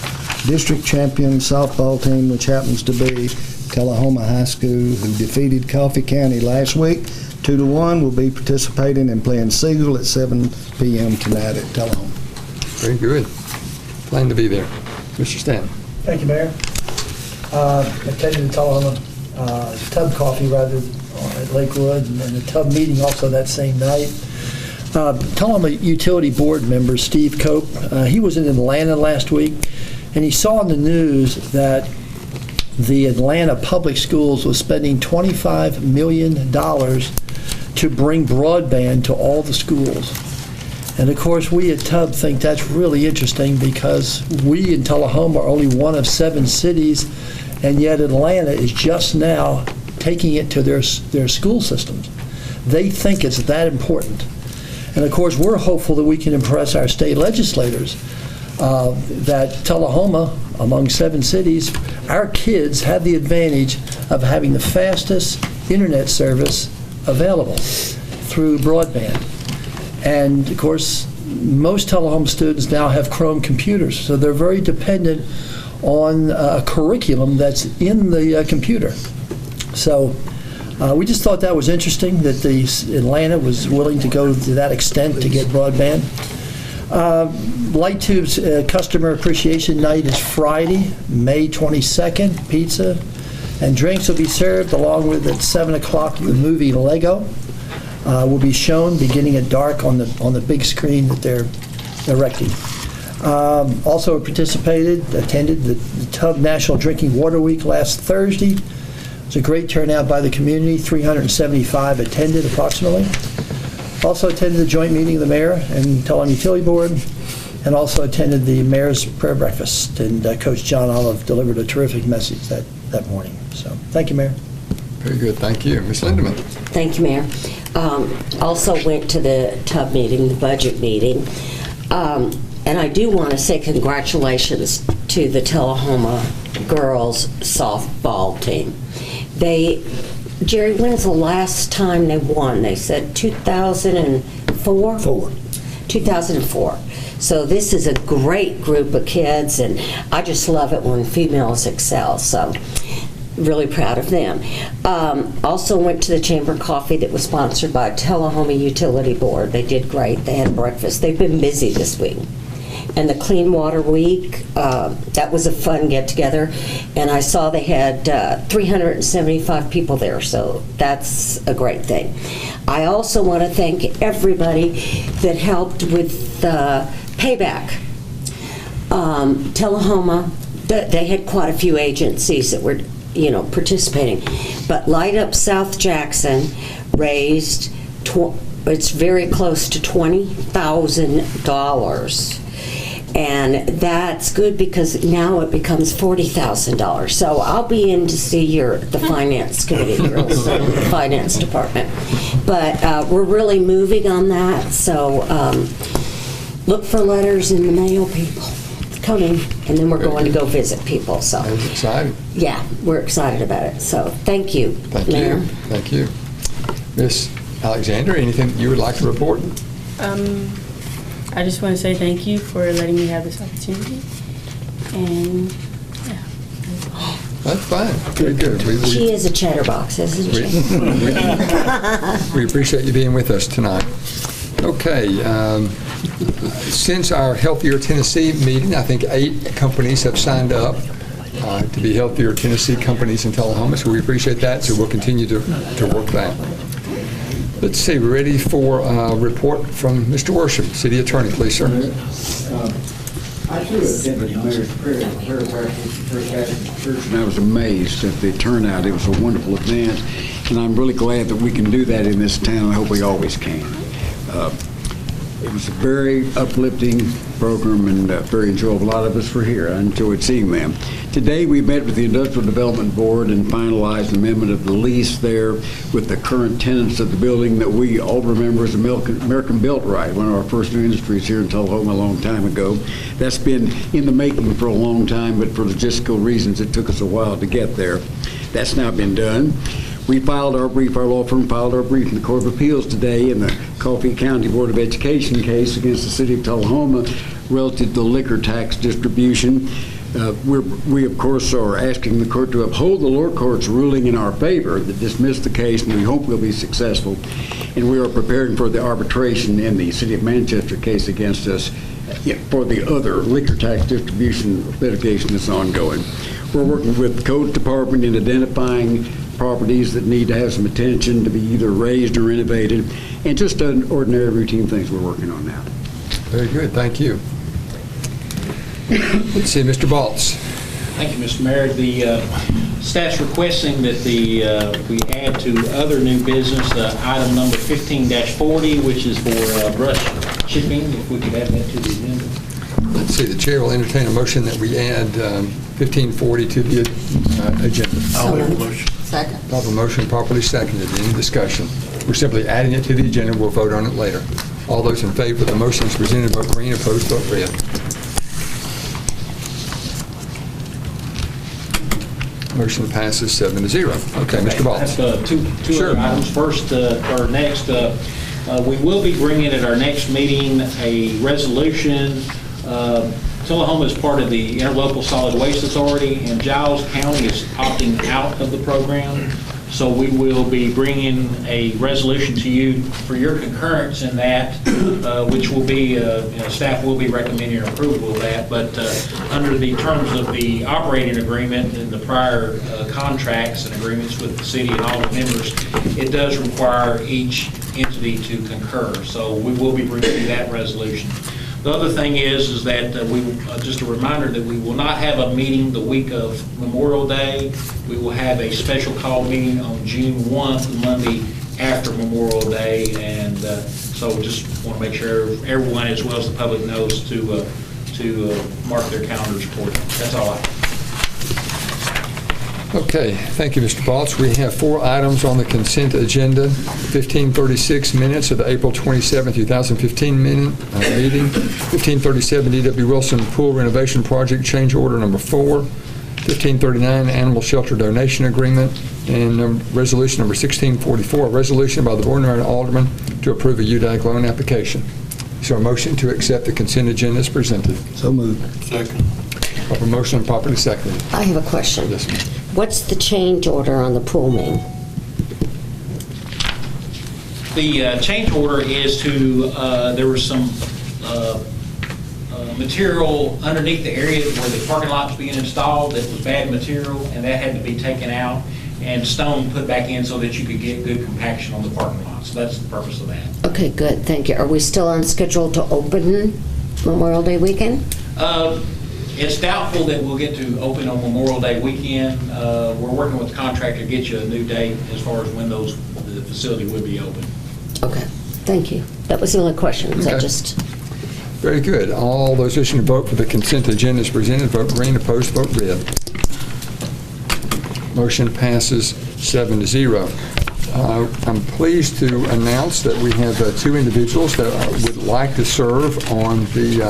district champion softball team, which happens to be Tullahoma High School, who defeated Coffee County last week 2-1, will be participating and playing Siegel at 7 p.m. tonight at Tullahoma. Very good. Plan to be there. Mr. Stanton. Thank you, Mayor. Attended the Tullahoma Tub Coffee, rather, at Lakewood, and the Tub meeting also that same night. Tullahoma Utility Board member Steve Cope, he was in Atlanta last week, and he saw in the news that the Atlanta Public Schools was spending $25 million to bring broadband to all the schools. And of course, we at TUB think that's really interesting, because we in Tullahoma are only one of 7 cities, and yet Atlanta is just now taking it to their school systems. They think it's that important. And of course, we're hopeful that we can impress our state legislators that Tullahoma, among 7 cities, our kids have the advantage of having the fastest internet service available through broadband. And of course, most Tullahoma students now have Chrome computers, so they're very dependent on a curriculum that's in the computer. So we just thought that was interesting that Atlanta was willing to go to that extent to get broadband. Light Tube's Customer Appreciation Night is Friday, May 22nd. Pizza and drinks will be served, along with at 7 o'clock the movie Lego will be shown beginning at dark on the big screen that they're erecting. Also attended the Tub National Drinking Water Week last Thursday. It was a great turnout by the community, 375 attended approximately. Also attended the joint meeting of the mayor and Tullahoma Utility Board, and also attended the mayor's prayer breakfast, and Coach John Olive delivered a terrific message that morning. So thank you, Mayor. Very good, thank you. Ms. Lindemann. Thank you, Mayor. Also went to the TUB meeting, the budget meeting. And I do want to say congratulations to the Tullahoma girls softball team. Jerry, when's the last time they won? They said 2004? 2004. So this is a great group of kids, and I just love it when females excel. So really proud of them. Also went to the Chamber Coffee that was sponsored by Tullahoma Utility Board. They did great. They had breakfast. They've been busy this week. And the Clean Water Week, that was a fun get-together. And I saw they had 375 people there, so that's a great thing. I also want to thank everybody that helped with payback. Tullahoma, they had quite a few agencies that were participating. But Light Up South Jackson raised, it's very close to $20,000. And that's good because now it becomes $40,000. So I'll be in to see the finance committee, the finance department. But we're really moving on that. So look for letters in the mail, people. It's coming. And then we're going to go visit people. So That's exciting. Yeah, we're excited about it. So thank you, Mayor. Thank you. Miss Alexander, anything you would like to report? I just want to say thank you for letting me have this opportunity. And yeah. That's fine. Very good. She is a chatterbox, isn't she? We appreciate you being with us tonight. Okay. Since our Healthier Tennessee meeting, I think 8 companies have signed up to be Healthier Tennessee companies in Tullahoma, so we appreciate that. So we'll continue to work that. Let's see, we're ready for a report from Mr. Worsham, City Attorney, please, sir. I too attended the mayor's prayer breakfast at First Baptist Church, and I was amazed at the turnout. It was a wonderful event, and I'm really glad that we can do that in this town. I hope we always can. It was a very uplifting program and very enjoyable. A lot of us were here. I enjoyed seeing them. Today we met with the Industrial Development Board and finalized an amendment of the lease there with the current tenants of the building that we all remember as American Built Right, one of our first new industries here in Tullahoma a long time ago. That's been in the making for a long time, but for logistical reasons it took us a while to get there. That's now been done. We filed our brief, our law firm filed our brief in the Court of Appeals today in the Coffee County Board of Education case against the City of Tullahoma relative to the liquor tax distribution. We, of course, are asking the court to uphold the lower court's ruling in our favor that dismissed the case, and we hope we'll be successful. And we are preparing for the arbitration in the City of Manchester case against us for the other liquor tax distribution litigation that's ongoing. We're working with the Code Department in identifying properties that need to have some attention to be either raised or renovated, and just ordinary routine things we're working on now. Very good, thank you. Let's see, Mr. Baltz. Thank you, Mr. Mayor. The staff's requesting that we add to other new business item number 15-40, which is for brush chipping, if we could add that to the agenda. Let's see, the chair will entertain a motion that we add 1540 to the agenda. I'll make a motion. Second. Proper motion, properly seconded. Any discussion? We're simply adding it to the agenda. We'll vote on it later. All those in favor of the motion as presented, vote green. Opposed, vote red. Motion passes 7-0. Okay, Mr. Baltz. I have two Sure. other items. First, or next, we will be bringing at our next meeting a resolution Tullahoma is part of the Interlocal Solid Waste Authority, and Giles County is opting out of the program. So we will be bringing a resolution to you for your concurrence in that, which will be, staff will be recommending approval of that. But under the terms of the operating agreement and the prior contracts and agreements with the city and all the members, it does require each entity to concur. So we will be bringing you that resolution. The other thing is that just a reminder that we will not have a meeting the week of Memorial Day. We will have a special call meeting on June 1, the Monday after Memorial Day, and so just want to make sure everyone, as well as the public, knows to mark their calendars accordingly. That's all I have. Okay, thank you, Mr. Balch. We have 4 items on the consent agenda. 1536 minutes of the April 27, 2015 meeting. 1537 D.W. Wilson Pool Renovation Project Change Order Number 4. 1539 Animal Shelter Donation Agreement. And Resolution Number 1644, a resolution by the Board and Alderman to approve a UDAG loan application. Is there a motion to accept the consent agenda as presented? So moved. Second. Proper motion and properly seconded. I have a question. Yes, ma'am. What's the change order on the pool main? The change order is to, there was some material underneath the area where the parking lot was being installed that was bad material, and that had to be taken out and stone put back in so that you could get good compaction on the parking lot. So that's the purpose of that. Okay, good, thank you. Are we still on schedule to open Memorial Day weekend? It's doubtful that we'll get to open on Memorial Day weekend. We're working with the contractor to get you a new date as far as when the facility would be open. Okay, thank you. That was the only question. Okay. Very good. All those wishing to vote for the consent agenda as presented, vote green. Opposed, vote red. Motion passes 7-0. I'm pleased to announce that we have 2 individuals that would like to serve on the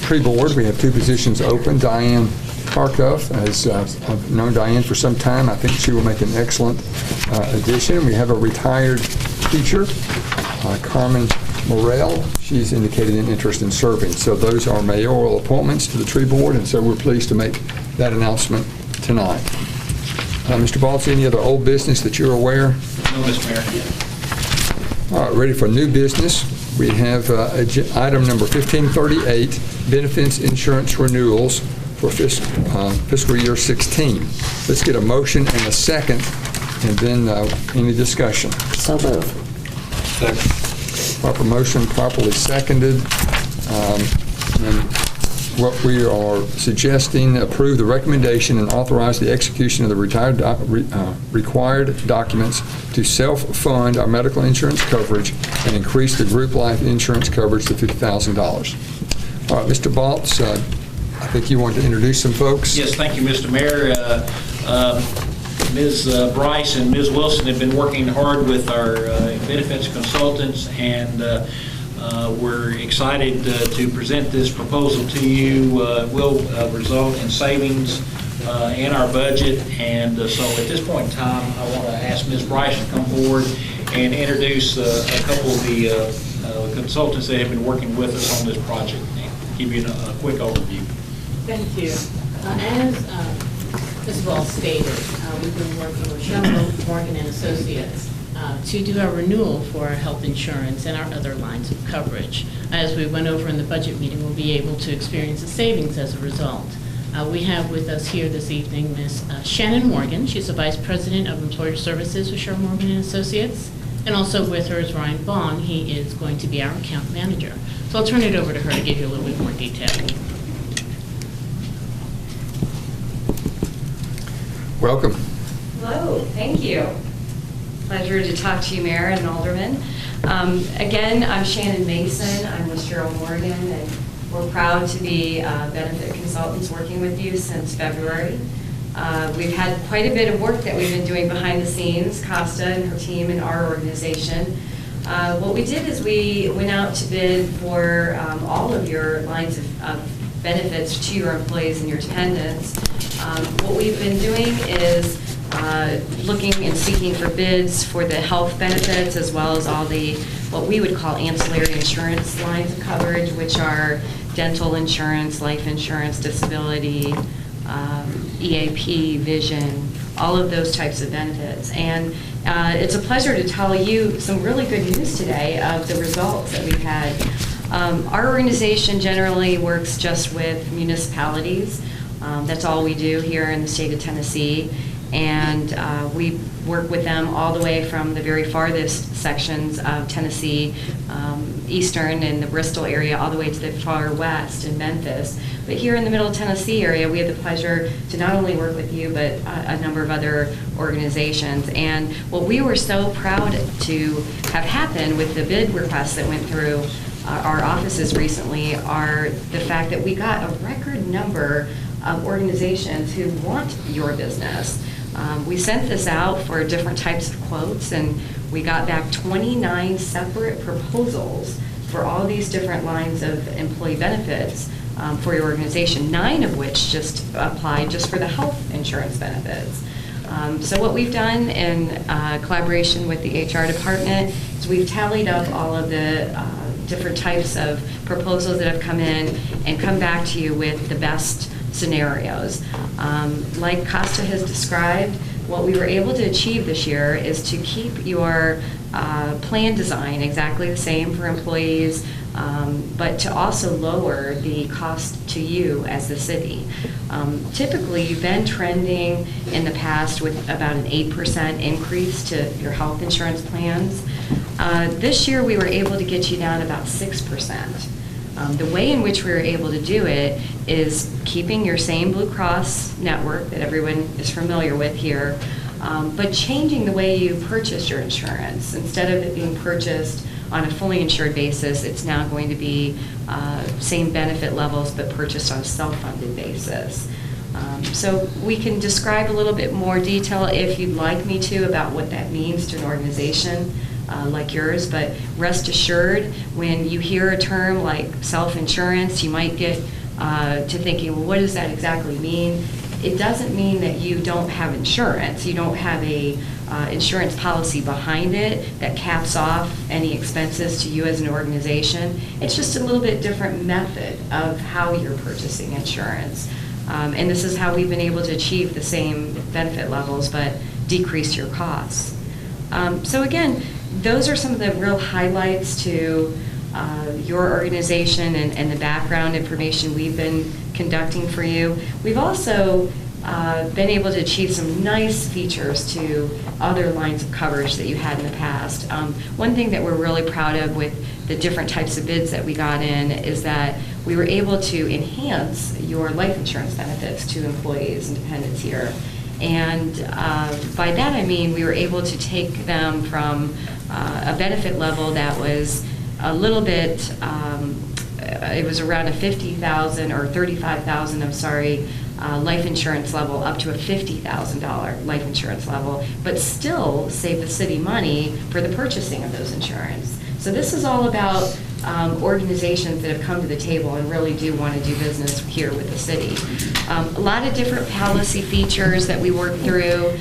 tree board. We have 2 positions open. Diane Karkoff, as I've known Diane for some time, I think she will make an excellent addition. We have a retired teacher, Carmen Morrell. She's indicated an interest in serving. So those are mayoral appointments to the tree board, and so we're pleased to make that announcement tonight. Mr. Balch, any other old business that you're aware? No, Mr. Mayor. All right, ready for new business. We have item number 1538, benefits insurance renewals for fiscal year 16. Let's get a motion and a second, and then any discussion. So moved. Second. Proper motion, properly seconded. And what we are suggesting, approve the recommendation and authorize the execution of the required documents to self-fund our medical insurance coverage and increase the group life insurance coverage to $50,000. All right, Mr. Baltz, I think you want to introduce some folks. Yes, thank you, Mr. Mayor. Ms. Bryce and Ms. Wilson have been working hard with our benefits consultants, and we're excited to present this proposal to you. It will result in savings in our budget, and so at this point in time, I want to ask Ms. Bryce to come forward and introduce a couple of the consultants that have been working with us on this project and give you a quick overview. Thank you. As Ms. Wall stated, we've been working with Sherman, Morgan and Associates to do our renewal for our health insurance and our other lines of coverage. As we went over in the budget meeting, we'll be able to experience a savings as a result. We have with us here this evening Ms. Shannon Morgan. She's the Vice President of Employer Services with Sherman, Morgan and Associates. And also with her is Ryan Bond. He is going to be our account manager. So I'll turn it over to her to give you a little bit more detail. Welcome. Hello, thank you. Pleasure to talk to you, Mayor and Alderman. Again, I'm Shannon Mason. I'm with Cheryl Morgan, and we're proud to be benefit consultants working with you since February. We've had quite a bit of work that we've been doing behind the scenes, Costa and her team and our organization. What we did is we went out to bid for all of your lines of benefits to your employees and your dependents. What we've been doing is looking and seeking for bids for the health benefits, as well as all the what we would call ancillary insurance lines of coverage, which are dental insurance, life insurance, disability, EAP, vision, all of those types of benefits. And it's a pleasure to tell you some really good news today of the results that we've had. Our organization generally works just with municipalities. That's all we do here in the state of Tennessee. And we work with them all the way from the very farthest sections of Tennessee, eastern and the Bristol area, all the way to the far west in Memphis. But here in the middle Tennessee area, we have the pleasure to not only work with you, but a number of other organizations. And what we were so proud to have happen with the bid requests that went through our offices recently are the fact that we got a record number of organizations who want your business. We sent this out for different types of quotes, and we got back 29 separate proposals for all these different lines of employee benefits for your organization, 9 of which just applied just for the health insurance benefits. So what we've done in collaboration with the HR department is we've tallied up all of the different types of proposals that have come in and come back to you with the best scenarios. Like Costa has described, what we were able to achieve this year is to keep your plan design exactly the same for employees, but to also lower the cost to you as the city. Typically, you've been trending in the past with about an 8% increase to your health insurance plans. This year, we were able to get you down about 6%. The way in which we were able to do it is keeping your same Blue Cross network that everyone is familiar with here, but changing the way you purchase your insurance. Instead of it being purchased on a fully insured basis, it's now going to be same benefit levels but purchased on a self-funded basis. So we can describe a little bit more detail if you'd like me to about what that means to an organization like yours, but rest assured, when you hear a term like self-insurance, you might get to thinking, well, what does that exactly mean? It doesn't mean that you don't have insurance. You don't have a insurance policy behind it that caps off any expenses to you as an organization. It's just a little bit different method of how you're purchasing insurance. And this is how we've been able to achieve the same benefit levels but decrease your costs. So again, those are some of the real highlights to your organization and the background information we've been conducting for you. We've also been able to achieve some nice features to other lines of coverage that you had in the past. One thing that we're really proud of with the different types of bids that we got in is that we were able to enhance your life insurance benefits to employees and dependents here. And by that I mean we were able to take them from a benefit level that was a little bit, it was around a $50,000 or $35,000, I'm sorry, life insurance level up to a $50,000 life insurance level, but still save the city money for the purchasing of those insurance. So this is all about organizations that have come to the table and really do want to do business here with the city. A lot of different policy features that we worked through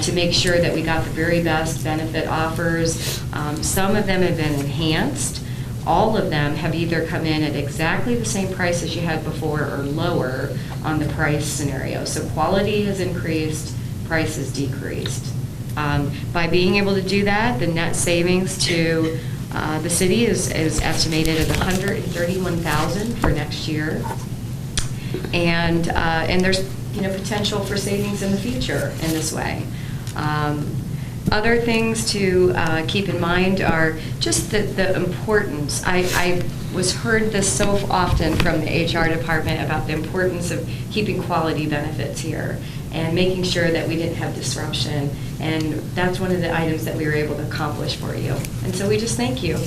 to make sure that we got the very best benefit offers. Some of them have been enhanced. All of them have either come in at exactly the same price as you had before or lower on the price scenario. So quality has increased, price has decreased. By being able to do that, the net savings to the city is estimated at $131,000 for next year, and there's potential for savings in the future in this way. Other things to keep in mind are just the importance. I was heard this so often from the HR department about the importance of keeping quality benefits here and making sure that we didn't have disruption. And that's one of the items that we were able to accomplish for you. And so we just thank you.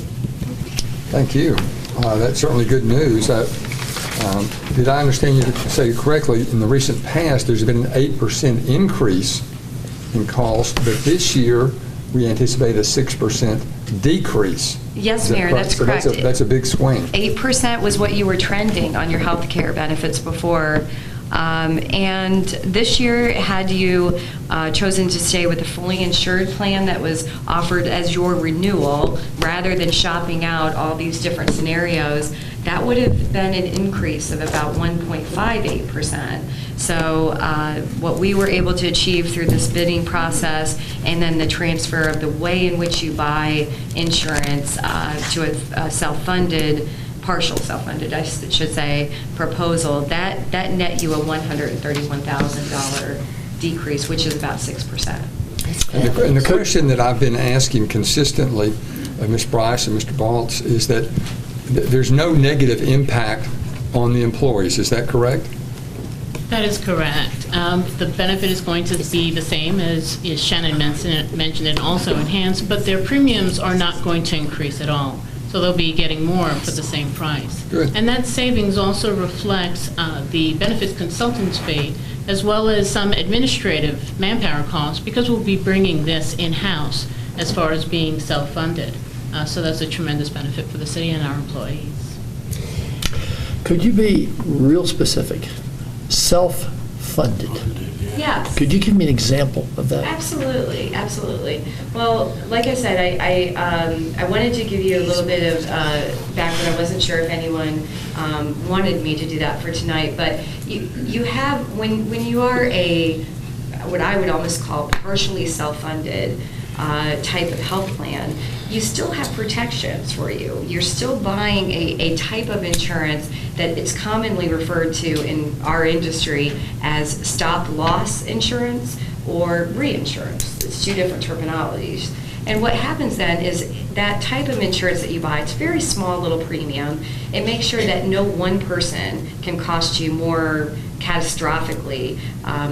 Thank you. That's certainly good news. Did I understand you to say correctly, in the recent past, there's been an 8% increase in cost, but this year we anticipate a 6% decrease? Yes, Mayor, that's correct. That's a big swing. 8% was what you were trending on your health care benefits before. And this year, had you chosen to stay with a fully insured plan that was offered as your renewal, rather than shopping out all these different scenarios, that would have been an increase of about 1.58%. So what we were able to achieve through this bidding process, and then the transfer of the way in which you buy insurance to a self-funded, partial self-funded, I should say, proposal, that net you a $131,000 decrease, which is about 6%. And the question that I've been asking consistently of Ms. Bryce and Mr. Baltz is that there's no negative impact on the employees. Is that correct? That is correct. The benefit is going to be the same as Shannon mentioned, and also enhanced, but their premiums are not going to increase at all. So they'll be getting more for the same price. Good. And that savings also reflects the benefits consultant's fee, as well as some administrative manpower costs, because we'll be bringing this in-house as far as being self-funded. So that's a tremendous benefit for the city and our employees. Could you be real specific? Self-funded. Yes. Could you give me an example of that? Absolutely, absolutely. Well, like I said, I wanted to give you a little bit of background. I wasn't sure if anyone wanted me to do that for tonight, but you have, when you are what I would almost call partially self-funded type of health plan, you still have protections for you. You're still buying a type of insurance that it's commonly referred to in our industry as stop-loss insurance or reinsurance. It's two different terminologies. And what happens then is that type of insurance that you buy, it's very small little premium. It makes sure that no one person can cost you more catastrophically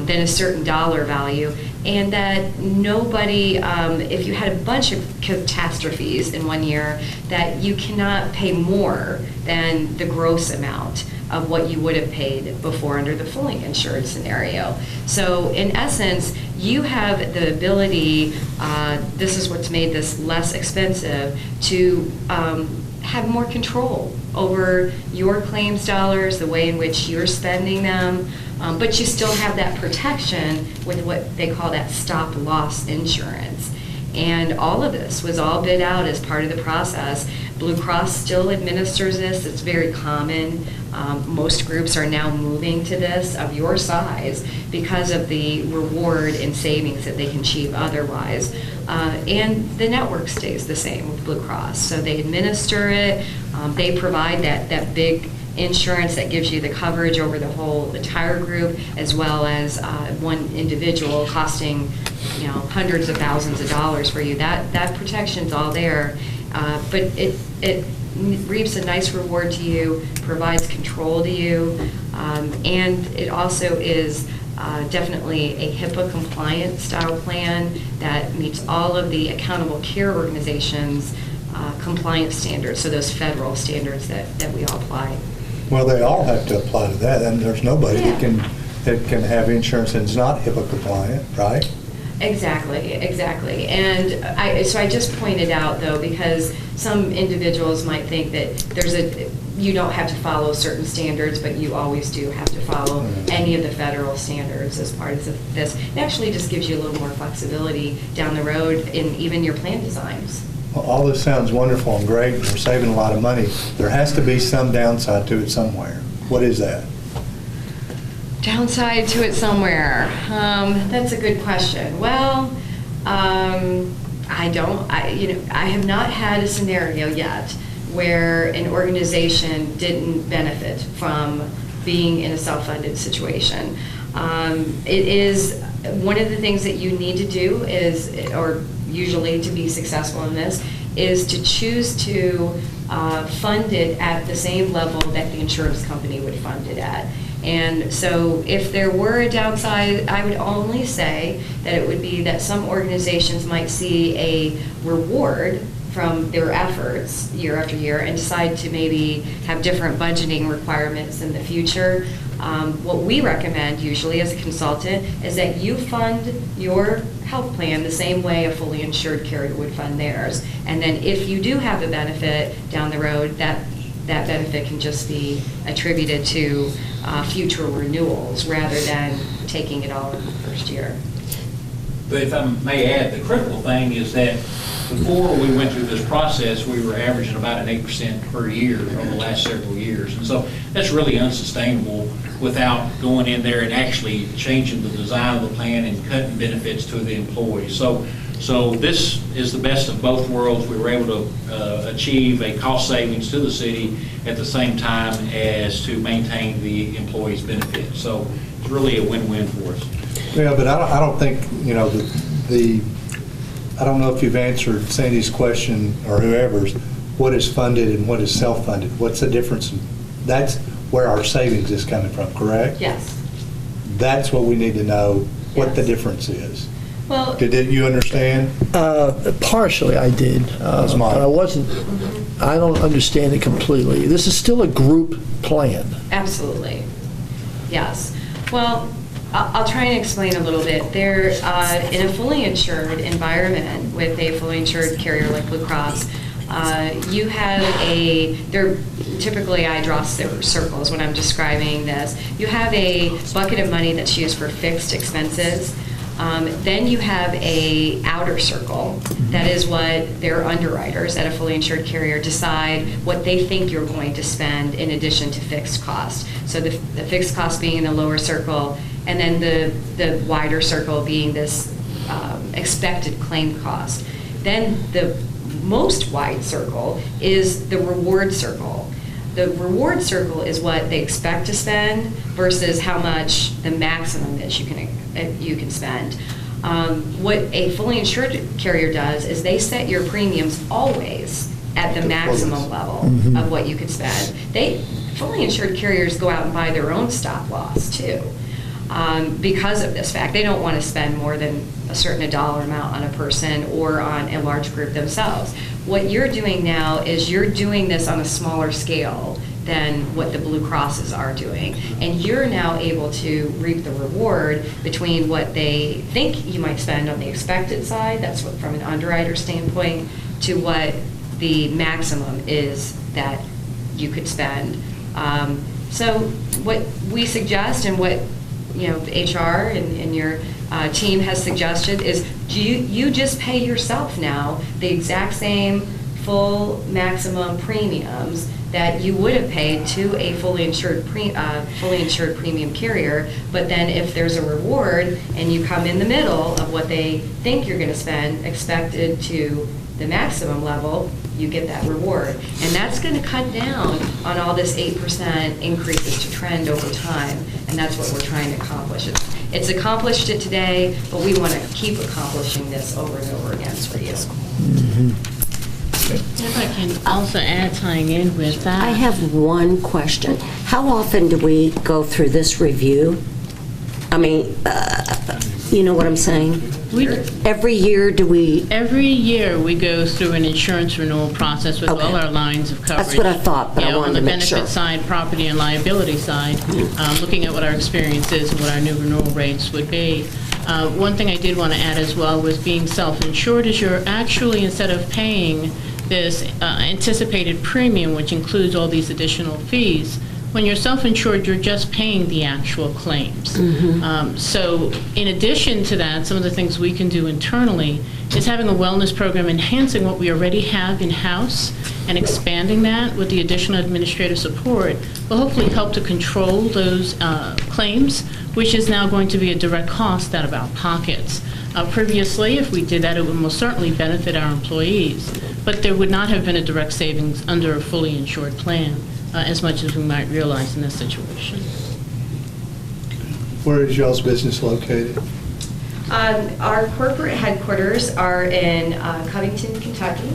than a certain dollar value, and that nobody, if you had a bunch of catastrophes in one year, that you cannot pay more than the gross amount of what you would have paid before under the fully insured scenario. So in essence, you have the ability, this is what's made this less expensive, to have more control over your claims dollars, the way in which you're spending them, but you still have that protection with what they call that stop-loss insurance. And all of this was all bid out as part of the process. Blue Cross still administers this. It's very common. Most groups are now moving to this of your size because of the reward and savings that they can achieve otherwise. And the network stays the same with Blue Cross. So they administer it. They provide that big insurance that gives you the coverage over the whole entire group, as well as one individual costing, hundreds of thousands of dollars for you. That protection's all there, but it reaps a nice reward to you, provides control to you, and it also is definitely a HIPAA compliant style plan that meets all of the accountable care organizations compliance standards, so those federal standards that we all apply. Well, they all have to apply to that, and there's nobody that can have insurance that's not HIPAA compliant, right? Exactly. And so I just pointed out, though, because some individuals might think that you don't have to follow certain standards, but you always do have to follow any of the federal standards as part of this. It actually just gives you a little more flexibility down the road in even your plan designs. Well, all this sounds wonderful and great, and we're saving a lot of money. There has to be some downside to it somewhere. What is that? Downside to it somewhere? That's a good question. Well, I have not had a scenario yet where an organization didn't benefit from being in a self-funded situation. It is one of the things that you need to do or usually to be successful in this, is to choose to fund it at the same level that the insurance company would fund it at. And so if there were a downside, I would only say that it would be that some organizations might see a reward from their efforts year after year and decide to maybe have different budgeting requirements in the future. What we recommend usually as a consultant is that you fund your health plan the same way a fully insured carrier would fund theirs. And then if you do have a benefit down the road, that that benefit can just be attributed to future renewals rather than taking it all in the first year. But if I may add, the critical thing is that before we went through this process, we were averaging about an 8% per year over the last several years. And so that's really unsustainable without going in there and actually changing the design of the plan and cutting benefits to the employees. So this is the best of both worlds. We were able to achieve a cost savings to the city at the same time as to maintain the employees' benefits. So it's really a win-win for us. Yeah, but I don't think, you know, I don't know if you've answered Sandy's question or whoever's, what is funded and what is self-funded? What's the difference? That's where our savings is coming from, correct? Yes. That's what we need to know, what the difference is. Well, Did you understand? Partially, I did. That's mine. But I wasn't, I don't understand it completely. This is still a group plan. Absolutely. Yes. Well, I'll try and explain a little bit. There, in a fully insured environment with a fully insured carrier like Blue Cross, you have typically I draw circles when I'm describing this. You have a bucket of money that's used for fixed expenses. Then you have a outer circle. That is what their underwriters at a fully insured carrier decide what they think you're going to spend in addition to fixed cost. So the fixed cost being in the lower circle, and then the wider circle being this expected claim cost. Then the most wide circle is the reward circle. The reward circle is what they expect to spend versus how much the maximum is you can spend. What a fully insured carrier does is they set your premiums always at the maximum level of what you could spend. Fully insured carriers go out and buy their own stop loss too. Because of this fact, they don't want to spend more than a certain dollar amount on a person or on a large group themselves. What you're doing now is you're doing this on a smaller scale than what the Blue Crosses are doing. And you're now able to reap the reward between what they think you might spend on the expected side, that's what from an underwriter standpoint, to what the maximum is that you could spend. So what we suggest and what HR and your team has suggested is you just pay yourself now the exact same full maximum premiums that you would have paid to a fully insured premium carrier, but then if there's a reward and you come in the middle of what they think you're going to spend expected to the maximum level, you get that reward. And that's going to cut down on all this 8% increases to trend over time, and that's what we're trying to accomplish. It's accomplished it today, but we want to keep accomplishing this over and over again for you. If I can also add, tying in with that. I have one question. How often do we go through this review? I mean, you know what I'm saying? Every year do we? Every year we go through an insurance renewal process with all our lines of coverage. That's what I thought, but I wanted to make sure. On the benefit side, property and liability side, looking at what our experience is and what our new renewal rates would be. One thing I did want to add as well was being self-insured is you're actually, instead of paying this anticipated premium, which includes all these additional fees, when you're self-insured, you're just paying the actual claims. So in addition to that, some of the things we can do internally is having a wellness program enhancing what we already have in-house and expanding that with the additional administrative support will hopefully help to control those claims, which is now going to be a direct cost out of our pockets. Previously, if we did that, it would most certainly benefit our employees, but there would not have been a direct savings under a fully insured plan. As much as we might realize in this situation. Where is y'all's business located? Our corporate headquarters are in Covington, Kentucky.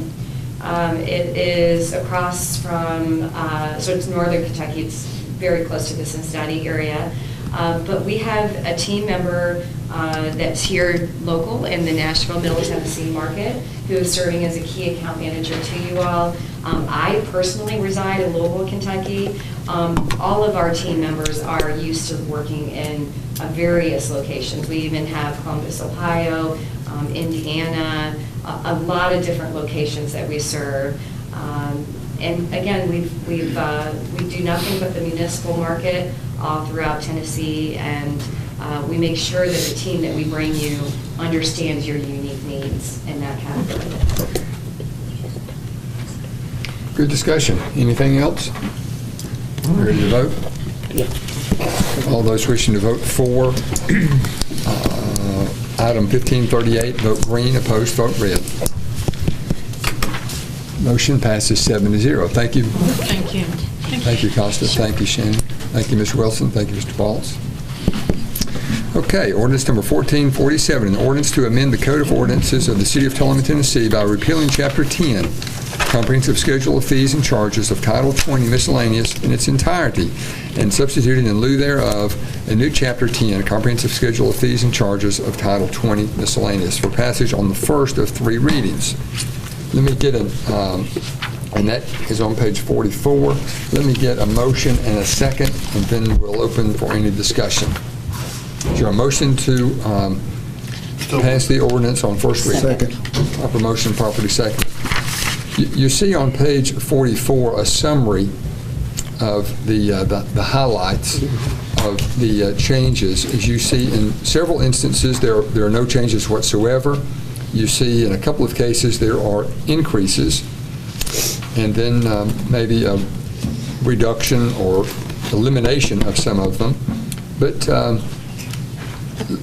It is across from, so it's northern Kentucky. It's very close to the Cincinnati area. But we have a team member that's here local in the Nashville, Middle Tennessee market who is serving as a key account manager to you all. I personally reside in Louisville, Kentucky. All of our team members are used to working in various locations. We even have Columbus, Ohio, Indiana, a lot of different locations that we serve. And again, we do nothing but the municipal market all throughout Tennessee, and we make sure that the team that we bring you understands your unique needs in that category. Good discussion. Anything else? Ready to vote? All those wishing to vote for item 1538, vote green. Opposed, vote red. Motion passes 7-0. Thank you. Thank you. Thank you, Costa. Thank you, Shannon. Thank you, Ms. Wilson. Thank you, Mr. Baltz. Okay, ordinance number 1447, an ordinance to amend the Code of Ordinances of the City of Tullahoma, Tennessee by repealing Chapter 10, Comprehensive Schedule of Fees and Charges of Title 20 Miscellaneous in its entirety, and substituting in lieu thereof a new Chapter 10, Comprehensive Schedule of Fees and Charges of Title 20 Miscellaneous, for passage on the first of 3 readings. Let me get and that is on page 44. Let me get a motion and a second, and then we'll open for any discussion. Is there a motion to pass the ordinance on first reading? Second. Proper motion, properly second. You see on page 44 a summary of the highlights of the changes. As you see, in several instances, there are no changes whatsoever. You see, in a couple of cases, there are increases, and then maybe a reduction or elimination of some of them. But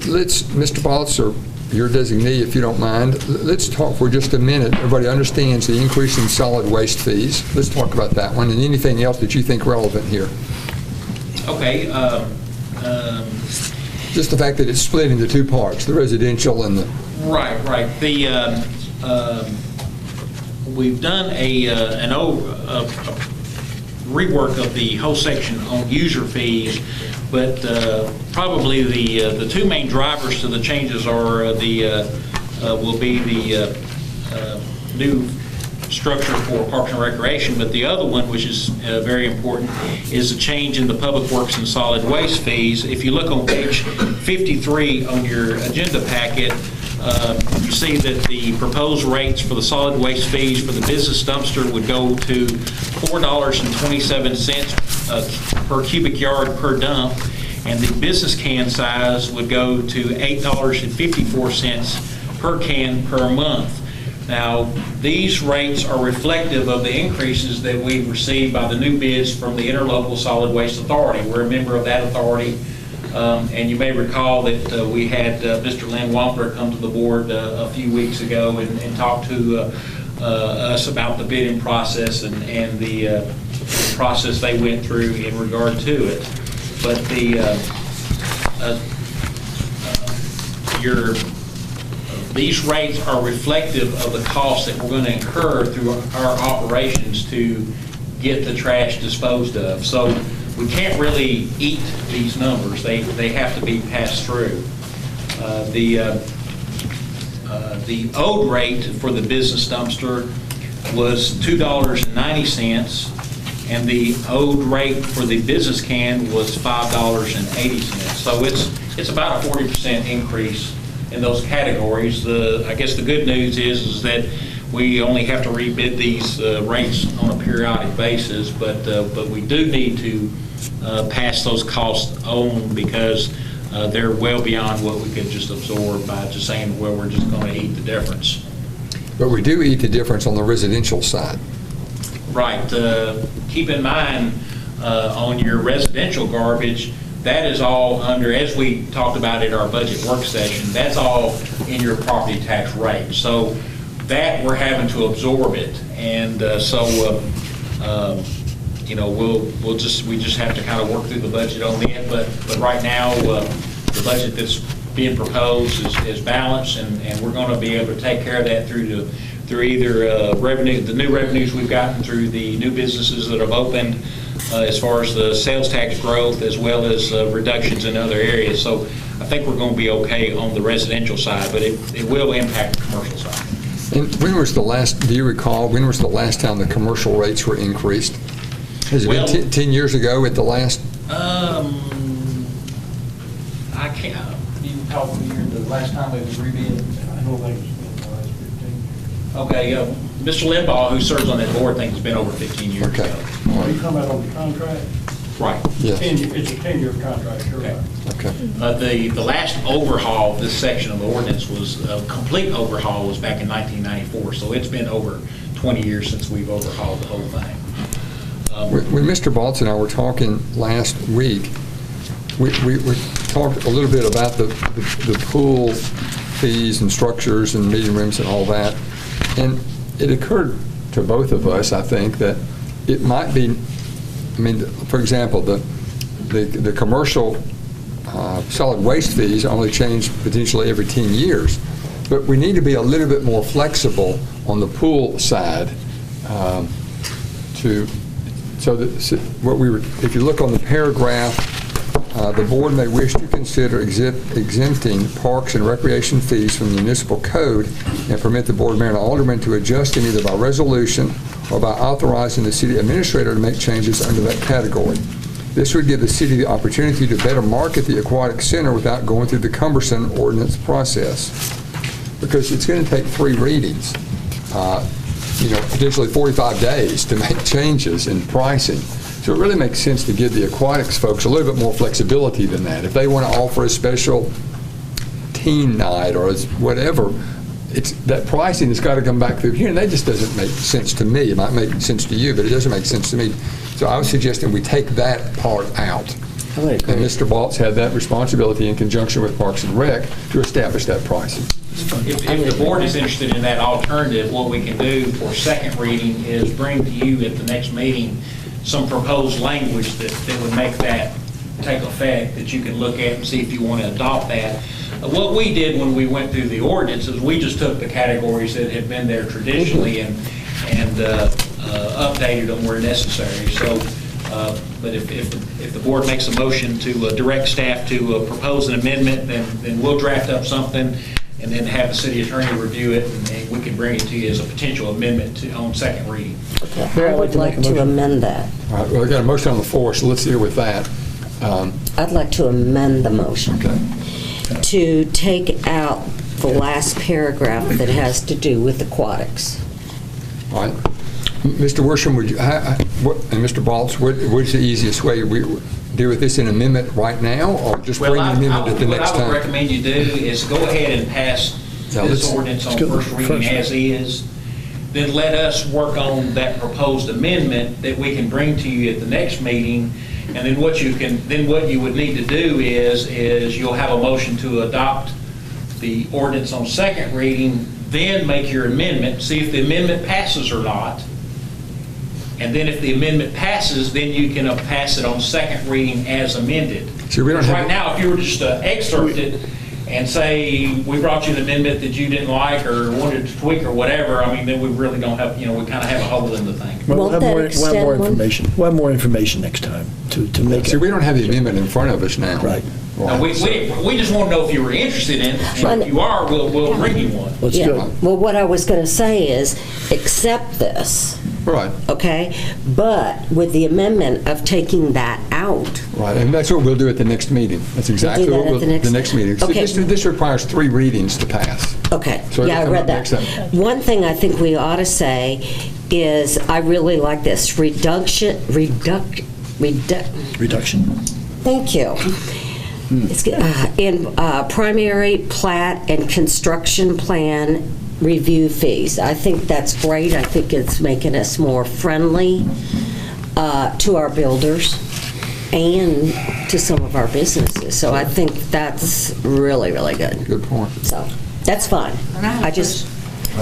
let's, Mr. Baltz, or your designee, if you don't mind, let's talk for just a minute. Everybody understands the increase in solid waste fees. Let's talk about that one and anything else that you think relevant here. Okay. Just the fact that it's split into 2 parts, the residential and the... Right. The we've done an rework of the whole section on user fees, but probably the 2 main drivers to the changes are will be the new structure for Parks and Recreation, but the other one, which is very important, is a change in the Public Works and Solid Waste fees. If you look on page 53 on your agenda packet, you see that the proposed rates for the solid waste fees for the business dumpster would go to $4.27 per cubic yard per dump, and the business can size would go to $8.54 per can per month. Now, these rates are reflective of the increases that we've received by the new bids from the Interlocal Solid Waste Authority. We're a member of that authority. And you may recall that we had Mr. Lynn Wampler come to the board a few weeks ago and talk to us about the bidding process and the process they went through in regard to it. But these rates are reflective of the costs that we're going to incur through our operations to get the trash disposed of. So we can't really eat these numbers. They have to be passed through. The old rate for the business dumpster was $2.90, and the old rate for the business can was $5.80. So it's about a 40% increase in those categories. I guess the good news is that we only have to rebid these rates on a periodic basis, but we do need to pass those costs on because they're well beyond what we could just absorb by just saying, well, we're just going to eat the difference. But we do eat the difference on the residential side. Right. Keep in mind, on your residential garbage, that is all under, as we talked about at our budget work session, that's all in your property tax rate. So that we're having to absorb it, and we just have to kind of work through the budget on that. But right now, the budget that's being proposed is balanced, and we're going to be able to take care of that through either revenue, the new revenues we've gotten through the new businesses that have opened, as far as the sales tax growth, as well as reductions in other areas. So I think we're going to be okay on the residential side, but it will impact the commercial side. And when was the last, do you recall, when was the last time the commercial rates were increased? Has it been 10 years ago at the last? I can't, you can talk to me here the last time it was rebid. I don't think it's been the last 15 years. Okay, Mr. Limbaugh, who serves on that board, thinks it's been over 15 years Okay. ago. All right. You come out on the contract? Right. Yes. It's a 10-year contract, you're right. Okay. The last overhaul of this section of the ordinance was, a complete overhaul was back in 1994, so it's been over 20 years since we've overhauled the whole thing. When Mr. Baltz and I were talking last week, we talked a little bit about the pool fees and structures and meeting rooms and all that, and it occurred to both of us, I think, that it might be, I mean, for example, the commercial solid waste fees only change potentially every 10 years, but we need to be a little bit more flexible on the pool side so that if you look on the paragraph, the board may wish to consider exempting parks and recreation fees from the municipal code and permit the board, mayor, and alderman to adjust them either by resolution or by authorizing the city administrator to make changes under that category. This would give the city the opportunity to better market the aquatic center without going through the cumbersome ordinance process. Because it's going to take 3 readings, potentially 45 days to make changes in pricing. So it really makes sense to give the aquatics folks a little bit more flexibility than that. If they want to offer a special teen night or whatever, that pricing has got to come back through here, and that just doesn't make sense to me. It might make sense to you, but it doesn't make sense to me. So I was suggesting we take that part out. And Mr. Baltz had that responsibility in conjunction with Parks and Rec to establish that pricing. If the board is interested in that alternative, what we can do for second reading is bring to you at the next meeting some proposed language that would make that take effect, that you can look at and see if you want to adopt that. What we did when we went through the ordinance is we just took the categories that had been there traditionally and updated them where necessary. So, but if the board makes a motion to direct staff to propose an amendment, then we'll draft up something and then have the city attorney review it, and we can bring it to you as a potential amendment on second reading. I would like to amend that. All right, well, I got a motion on the floor, so let's deal with that. I'd like to amend the motion to take out the last paragraph that has to do with aquatics. All right. Mr. Worsham, would you, and Mr. Baltz, what's the easiest way? We deal with this in amendment right now, or just bring the amendment at the next time? What I would recommend you do is go ahead and pass this ordinance on first reading as is. Then let us work on that proposed amendment that we can bring to you at the next meeting. And then what you would need to do is you'll have a motion to adopt the ordinance on second reading, then make your amendment, see if the amendment passes or not. And then if the amendment passes, then you can pass it on second reading as amended. So we don't have right now, if you were just to excerpt it and say, we brought you an amendment that you didn't like or wanted to tweak or whatever, I mean, then we really don't have, we kind of have a hole in the thing. We'll have more information. We'll have more information next time to make it. See, we don't have the amendment in front of us now. Right. Now, we just want to know if you were interested in it, and if you are, we'll bring you one. Let's do it. Well, what I was going to say is, accept this. Right. Okay? But with the amendment of taking that out. Right, and that's what we'll do at the next meeting. That's exactly what we'll do at the next meeting. Okay. This requires 3 readings to pass. Okay. So yeah, I read that. One thing I think we ought to say is, I really like this, reduction. Thank you. It's in primary plat and construction plan review fees. I think that's great. I think it's making us more friendly to our builders and to some of our businesses. So I think that's really, really good. Good point. So that's fine. And I have just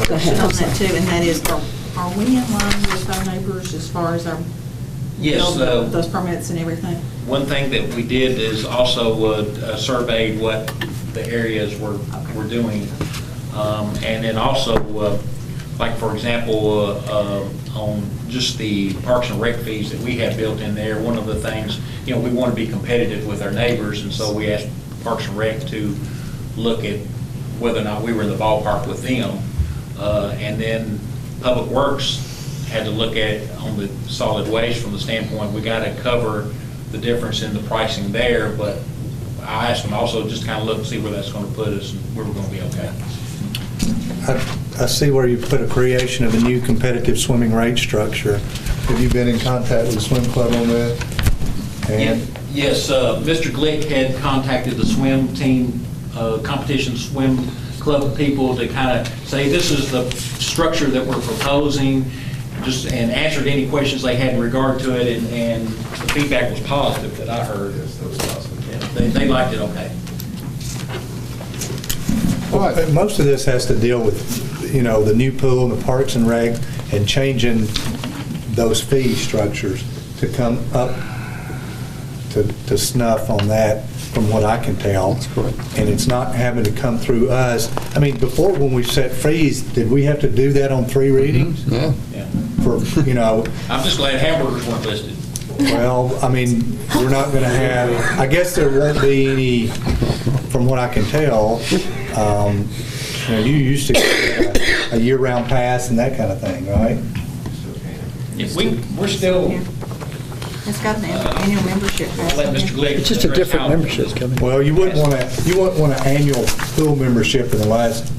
go ahead on that too, and that is, are we in line with our neighbors as far as our Yes, those permits and everything? One thing that we did is also surveyed what the areas were doing. And then also, like for example, on just the Parks and Rec fees that we have built in there, one of the things, we want to be competitive with our neighbors, and so we asked Parks and Rec to look at whether or not we were in the ballpark with them. And then Public Works had to look at on the solid waste from the standpoint, we got to cover the difference in the pricing there, but I asked them also just kind of look and see where that's going to put us and where we're going to be okay. I see where you put a creation of a new competitive swimming rate structure. Have you been in contact with the swim club on that? And Yes, Mr. Glick had contacted the swim team, competition swim club people to kind of say, this is the structure that we're proposing, and answered any questions they had in regard to it, and the feedback was positive that I heard. Yes, that was positive. Yeah, they liked it okay. Well, most of this has to deal with, the new pool and the Parks and Rec and changing those fee structures to come up to snuff on that, from what I can tell. That's correct. And it's not having to come through us. I mean, before when we set fees, did we have to do that on 3 readings? Yeah. For, I'm just glad hamburgers weren't listed. Well, I mean, we're not going to have, I guess there won't be any, from what I can tell, you used to get a year-round pass and that kind of thing, right? We're still... It's got an annual membership. Let Mr. Glick. It's just a different membership coming. Well, you wouldn't want an annual pool membership in the last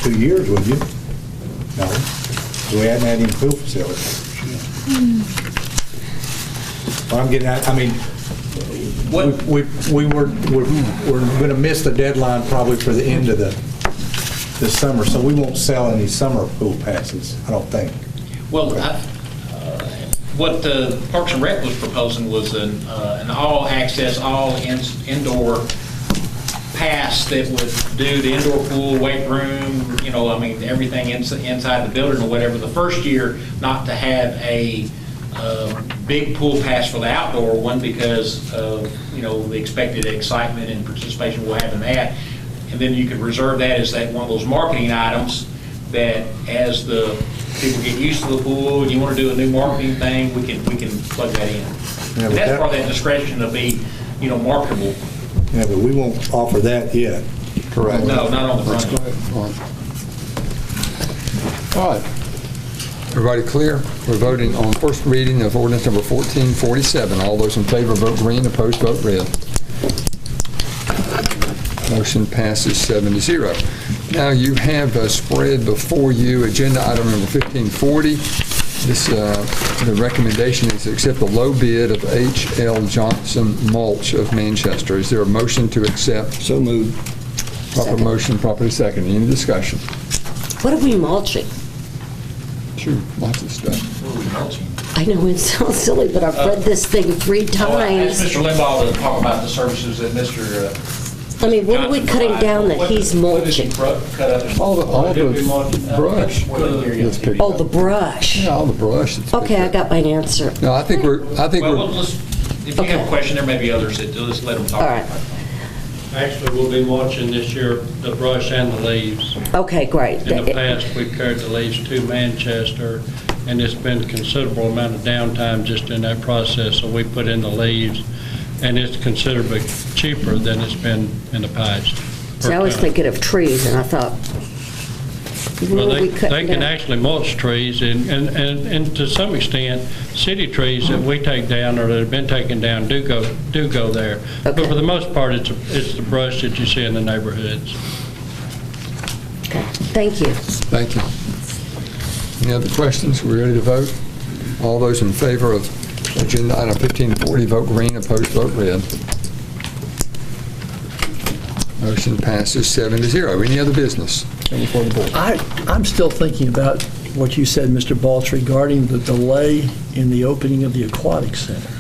2 years, would you? No. We hadn't had any pool facilities. What I'm getting at, I mean, we're going to miss the deadline probably for the end of the summer, so we won't sell any summer pool passes, I don't think. Well, what the Parks and Rec was proposing was an all-access, all-indoor pass that would do the indoor pool, weight room, everything inside the building or whatever. The first year, not to have a big pool pass for the outdoor one because of, the expected excitement and participation we'll have in that. And then you could reserve that as one of those marketing items that as the people get used to the pool and you want to do a new marketing thing, we can plug that in. Yeah, and that's part of that discretion to be, marketable. Yeah, but we won't offer that yet. Correct. No, not on the front end. All right. Everybody clear? We're voting on first reading of ordinance number 1447. All those in favor vote green, opposed vote red. Motion passes 7-0. Now you have spread before you agenda item number 1540. This, the recommendation is to accept the low bid of H.L. Johnson Mulch of Manchester. Is there a motion to accept? So moved. Proper second. Motion, properly second. Any discussion? What are we mulching? Sure, lots of stuff. What are we mulching? I know it sounds silly, but I've read this thing 3 times. I asked Mr. Limbaugh to talk about the services that Mr. I mean, what are we cutting down that he's mulching? All the brush. Oh, the brush. Yeah, all the brush. Okay, I got my answer. No, I think we're. If you have a question, there may be others that just let them talk. All right. Actually, we'll be mulching this year the brush and the leaves. Okay, great. In the past, we've carried the leaves to Manchester, and it's been a considerable amount of downtime just in that process, so we put in the leaves, and it's considerably cheaper than it's been in the past. See, I was thinking of trees, and I thought, well, they can actually mulch trees, and to some extent, city trees that we take down or that have been taken down do go there. Okay. But for the most part, it's the brush that you see in the neighborhoods. Okay. Thank you. Thank you. Any other questions? We're ready to vote. All those in favor of agenda item 1540 vote green, opposed vote red. Motion passes 7-0. Any other business before the board? I'm still thinking about what you said, Mr. Balch, regarding the delay in the opening of the aquatic center.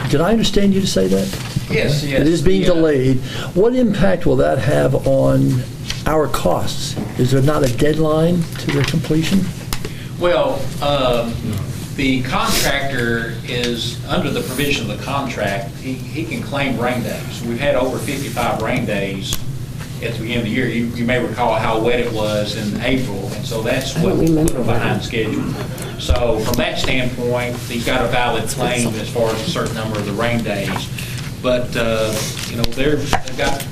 Did I understand you to say that? Yes. It is being delayed. What impact will that have on our costs? Is there not a deadline to the completion? Well, the contractor is, under the provision of the contract, he can claim rain days. We've had over 55 rain days at the beginning of the year. You may recall how wet it was in April, and so that's what put him behind schedule. So from that standpoint, he's got a valid claim as far as a certain number of the rain days. But, they've got,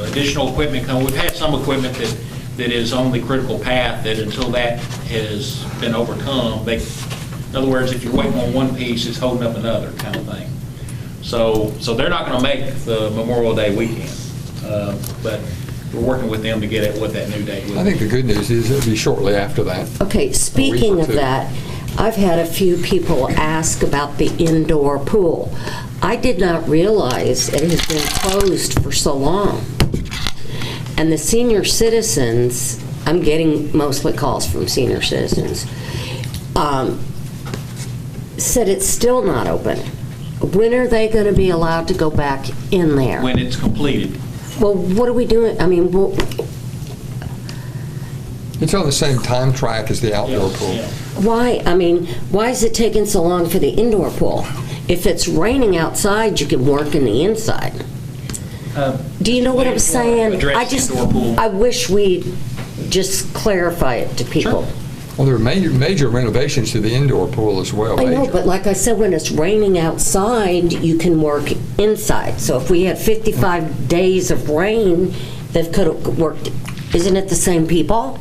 additional equipment coming. We've had some equipment that is on the critical path that until that has been overcome, in other words, if you're waiting on one piece, it's holding up another kind of thing. So they're not going to make the Memorial Day weekend. But we're working with them to get at what that new date will be. I think the good news is it'll be shortly after that. Okay, speaking of that, I've had a few people ask about the indoor pool. I did not realize it has been closed for so long. And the senior citizens, I'm getting mostly calls from senior citizens, said it's still not open. When are they going to be allowed to go back in there? When it's completed. Well, what are we doing? I mean, It's on the same time track as the outdoor pool. why? I mean, why is it taking so long for the indoor pool? If it's raining outside, you can work in the inside. Do you know what I'm saying? I wish we'd just clarify it to people. Well, there are major renovations to the indoor pool as well. I know, major. but like I said, when it's raining outside, you can work inside. So if we had 55 days of rain, they could have worked. Isn't it the same people?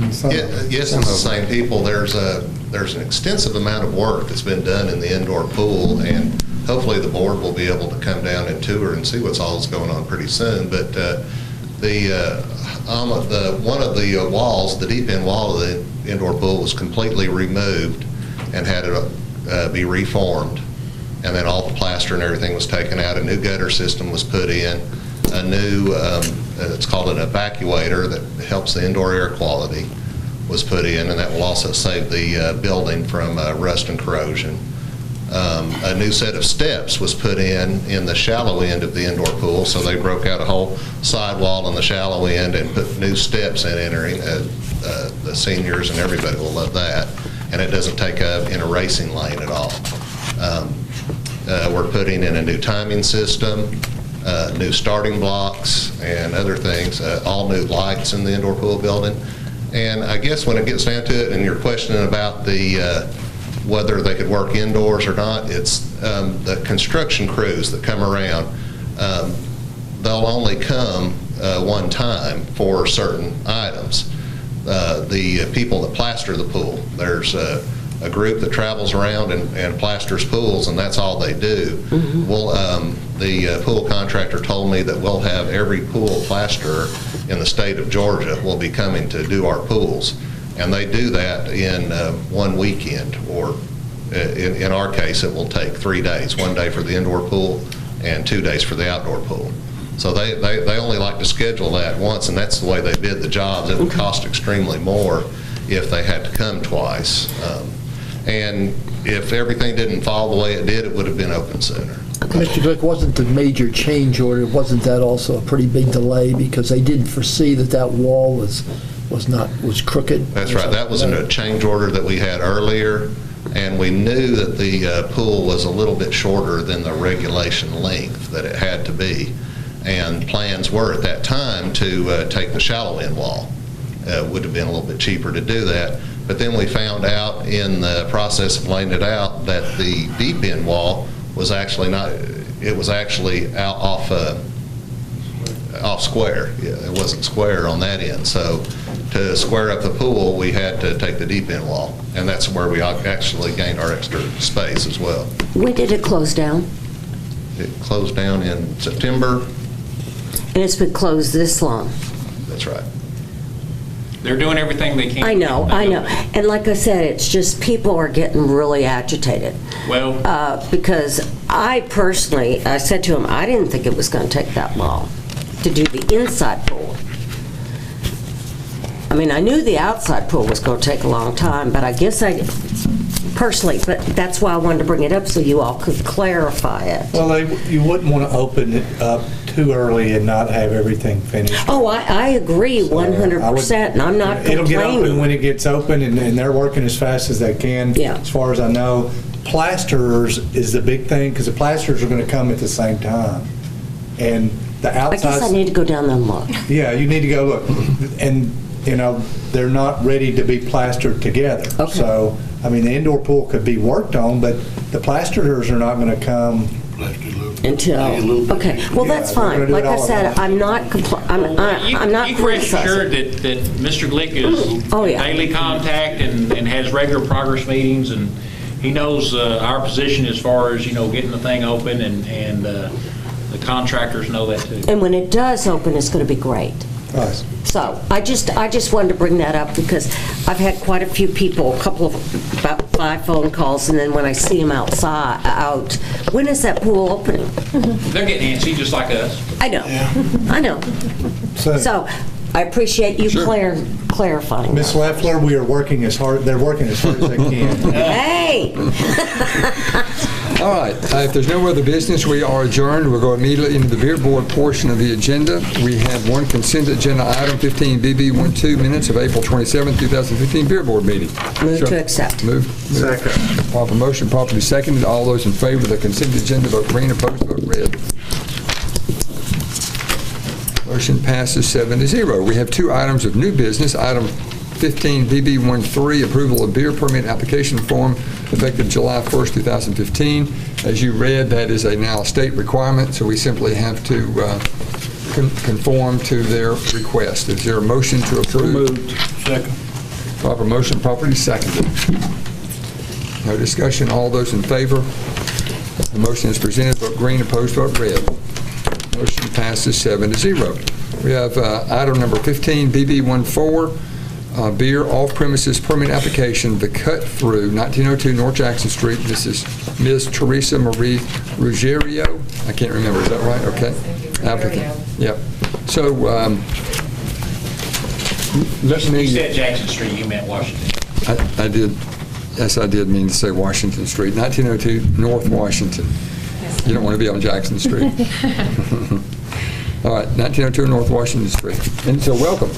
Yes, it's the same people. There's an extensive amount of work that's been done in the indoor pool, and hopefully the board will be able to come down and tour and see what's all going on pretty soon. But one of the walls, the deep end wall of the indoor pool, was completely removed and had it be reformed. And then all the plaster and everything was taken out. A new gutter system was put in. A new, it's called an evacuator that helps the indoor air quality, was put in, and that will also save the building from rust and corrosion. A new set of steps was put in the shallow end of the indoor pool, so they broke out a whole sidewall in the shallow end and put new steps in entering. The seniors and everybody will love that, and it doesn't take up in a racing lane at all. We're putting in a new timing system, new starting blocks and other things, all new lights in the indoor pool building. And I guess when it gets down to it, and you're questioning about the whether they could work indoors or not, it's the construction crews that come around. They'll only come one time for certain items. The people that plaster the pool, there's a group that travels around and plasters pools, and that's all they do. The pool contractor told me that we'll have every pool plasterer in the state of Georgia will be coming to do our pools. And they do that in one weekend, or in our case, it will take 3 days, 1 day for the indoor pool and 2 days for the outdoor pool. So they only like to schedule that once, and that's the way they bid the jobs. It would cost extremely more if they had to come twice. And if everything didn't fall the way it did, it would have been open sooner. Mr. Glick, wasn't the major change order, wasn't that also a pretty big delay because they didn't foresee that wall was crooked? That's right. That was a change order that we had earlier, and we knew that the pool was a little bit shorter than the regulation length that it had to be. And plans were at that time to take the shallow end wall. Would have been a little bit cheaper to do that. But then we found out in the process of laying it out that the deep end wall was actually not, it was actually out off square. Yeah, it wasn't square on that end. So to square up the pool, we had to take the deep end wall. And that's where we actually gained our extra space as well. When did it close down? It closed down in September. And it's been closed this long? That's right. They're doing everything they can. I know. And like I said, it's just people are getting really agitated. Well, because I personally, I said to him, I didn't think it was going to take that long to do the inside pool. I mean, I knew the outside pool was going to take a long time, but I guess I personally, but that's why I wanted to bring it up so you all could clarify it. Well, you wouldn't want to open it up too early and not have everything finished. Oh, I agree 100%, and I'm not complaining. It'll get open when it gets open, and they're working as fast as they can, as far as I know. Plasterers is the big thing, because the plasterers are going to come at the same time. And the outside... I guess I need to go down there and look. Yeah, you need to go look. And, you know, they're not ready to be plastered together. Okay. So, I mean, the indoor pool could be worked on, but the plasterers are not going to come... Until, okay, well, that's fine. Like I said, I'm not I'm not You can rest assured that Mr. Glick is daily contact and has regular progress meetings, and he knows our position as far as, you know, getting the thing open, and The contractors know that too. And when it does open, it's going to be great. Nice. So I just wanted to bring that up because I've had quite a few people, about 5 phone calls, and then when I see them out, when is that pool opening? They're getting antsy just like us. I know. I know. So I appreciate you clarifying. Ms. Leffler, we are working as hard, they're working as hard as they can. Hey! All right, if there's no other business, we are adjourned. We'll go immediately into the beer board portion of the agenda. We have one consent agenda item, 15BB12, minutes of April 27, 2015 beer board meeting. Move to accept. Move. Second. Proper motion, properly seconded. All those in favor of the consent agenda, vote green. Opposed, vote red. Motion passes 7-0. We have 2 items of new business. Item 15BB13, approval of beer permit application form effective July 1st, 2015. As you read, that is now a state requirement, so we simply have to conform to their request. Is there a motion to approve? Moved. Second. Proper motion, properly seconded. No discussion. All those in favor? The motion is presented. Vote green. Opposed, vote red. Motion passes 7-0. We have item number 15BB14, beer off-premises permit application, The Cut Through, 1902 North Jackson Street. This is Ms. Teresa Marie Ruggiero. I can't remember. Is that right? Okay. Applicant. Yep. So let me. You said Jackson Street. You meant Washington. I did. Yes, I did mean to say Washington Street, 1902 North Washington. You don't want to be on Jackson Street. All right, 1902 North Washington Street. And so welcome.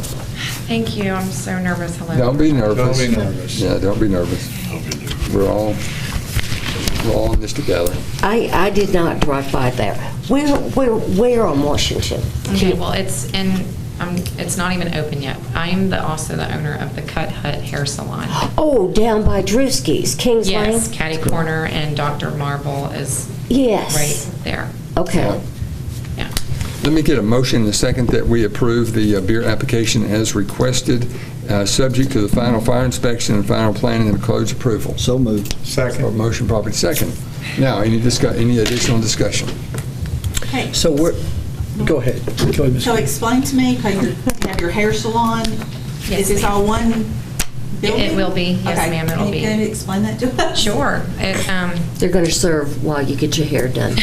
Thank you. I'm so nervous. Hello. Don't be nervous. Don't be nervous. Yeah, don't be nervous. We're all in this together. I did not drive by there. Where on Washington? Okay, well, it's not even open yet. I'm also the owner of the Cut Hut Hair Salon. Oh, down by Drewski's, Kings Lane? Yes, Caddy Corner, and Dr. Marble is right there. Okay. Yeah. Let me get a motion in a second that we approve the beer application as requested, subject to the final fire inspection and final planning and codes approval. So moved. Second. Motion properly second. Now, any additional discussion? Okay. So go ahead. Go ahead, Ms. So explain to me, okay, you have your hair salon. Yes, Is this ma'am. all one building? It will be. Yes, Okay. ma'am, it'll be. Can you explain that to us? Sure. They're going to serve while you get your hair done.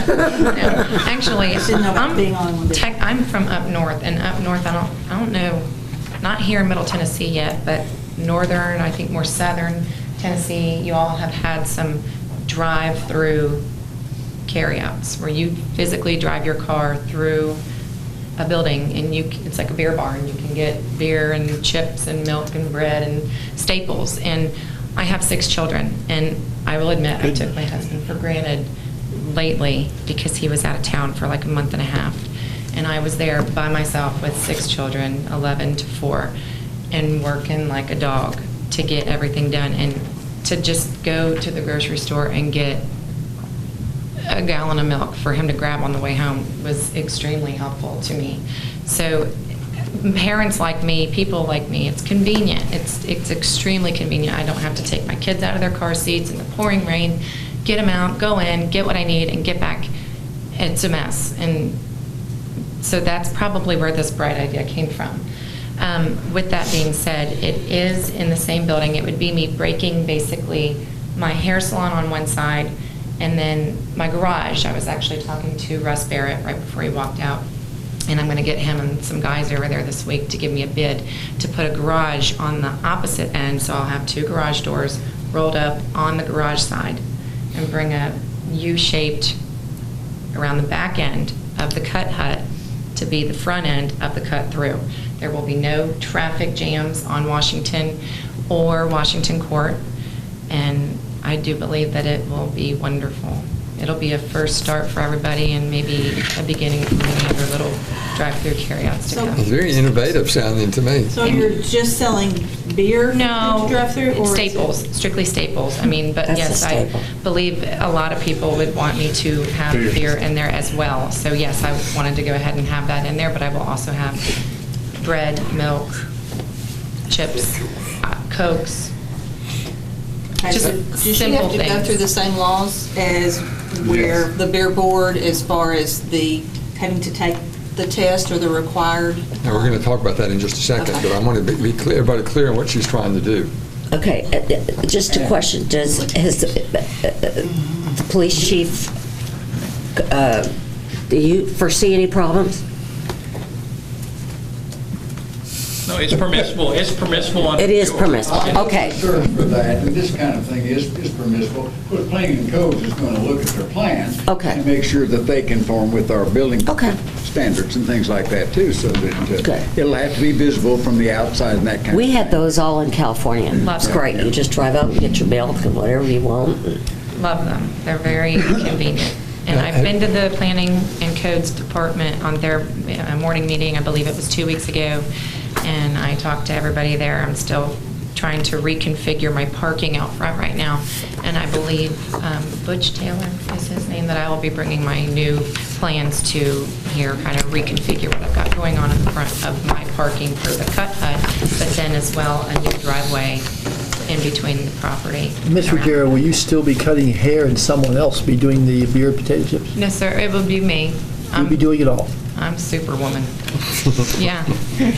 No, actually, Didn't know about being on one. I'm from up north, and up north, I don't know, not here in Middle Tennessee yet, but northern, I think more southern Tennessee, you all have had some drive-through carryouts where you physically drive your car through a building and it's like a beer bar and you can get beer and chips and milk and bread and staples. And I have 6 children, and I will admit I took my husband for granted lately because he was out of town for like a month and a half. And I was there by myself with 6 children, 11 to 4, and working like a dog to get everything done. And to just go to the grocery store and get a gallon of milk for him to grab on the way home was extremely helpful to me. So parents like me, people like me, it's convenient. It's extremely convenient. I don't have to take my kids out of their car seats in the pouring rain, get them out, go in, get what I need, and get back. It's a mess. And so that's probably where this bright idea came from. With that being said, it is in the same building. It would be me breaking basically my hair salon on one side and then my garage. I was actually talking to Russ Barrett right before he walked out, and I'm going to get him and some guys over there this week to give me a bid to put a garage on the opposite end. So I'll have 2 garage doors rolled up on the garage side and bring a U-shaped around the back end of the Cut Hut to be the front end of the cut through. There will be no traffic jams on Washington or Washington Court, and I do believe that it will be wonderful. It'll be a first start for everybody and maybe a beginning for many other little drive-through carryouts to come. It's very innovative sounding to me. So you're just selling beer? No, drive-through? Or staples, strictly staples. I mean, but That's yes, a I staple. believe a lot of people would want me to have beer in there as well. So yes, I wanted to go ahead and have that in there, but I will also have bread, milk, chips, Cokes, Just Does she simple have to go things. through the same laws as where the beer board, as far as the having to take the test or the required? Now, we're going to talk about that in just a second, Okay. but I want to be clear, everybody clear on what she's trying to do. Okay, just a question. Has the police chief, do you foresee any problems? No, it's permissible. It's permissible. It is permissible. Okay. Concern for that, and this kind of thing is permissible. But planning and codes is going to look at their plans. Okay. And make sure that they conform with our building standards and things like that too, so that it'll have to be visible from the outside and that kind of We thing. had those all in California. It's great. You just drive out and get your milk and whatever you want. Love them. They're very convenient. And I've been to the Planning and Codes Department on their morning meeting, I believe it was 2 weeks ago, and I talked to everybody there. I'm still trying to reconfigure my parking out front right now, and I believe Butch Taylor is his name, that I will be bringing my new plans to here, kind of reconfigure what I've got going on in the front of my parking for the cut hut, but then as well a new driveway in between the property. Ms. Ruggiero, will you still be cutting hair and someone else be doing the beer and potato chips? No, sir, it will be me. You'll be doing it all? I'm Superwoman. Yeah,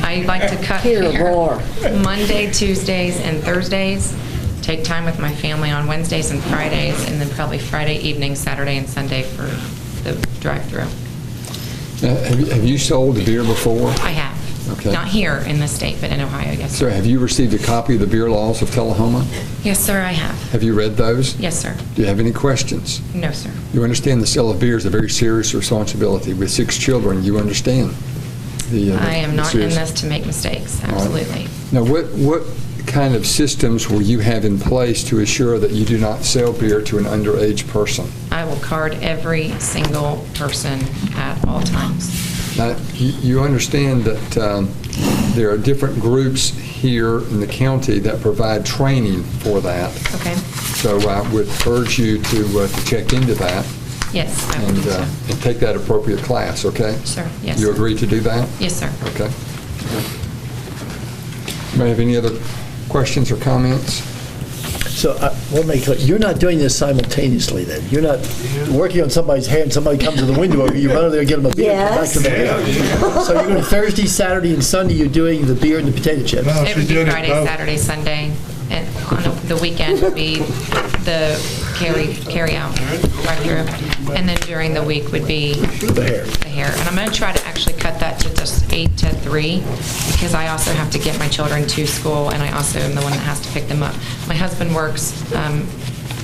I like to cut Here, hair roar. Monday, Tuesdays, and Thursdays. Take time with my family on Wednesdays and Fridays, and then probably Friday evening, Saturday, and Sunday for the drive-through. Have you sold the beer before? I have. Okay. Not here in the state, but in Ohio, yes. Sir, have you received a copy of the beer laws of Tullahoma? Yes, sir, I have. Have you read those? Yes, sir. Do you have any questions? No, sir. You understand the sale of beer is a very serious responsibility. With 6 children, you understand the I am not in serious- this to make mistakes, All right. absolutely. Now, what kind of systems will you have in place to assure that you do not sell beer to an underage person? I will card every single person at all times. Now, you understand that there are different groups here in the county that provide training for that. Okay. So I would urge you to check into that. Yes, I will do so. And take that appropriate class, okay? Sure, yes. You agree to do that? Yes, sir. Okay. May I have any other questions or comments? So I want to make clear, you're not doing this simultaneously then? You're not working on somebody's hair and somebody comes to the window, you run over there and get them a beer and come back to the hair? So you're going Thursday, Saturday, and Sunday, you're doing the beer and the potato chips? It would be Friday, Saturday, Sunday, and on the weekend would be the carry out drive-through, and then during the week would be the hair. And I'm going to try to actually cut that to just 8 to 3, because I also have to get my children to school, and I also am the one that has to pick them up. My husband works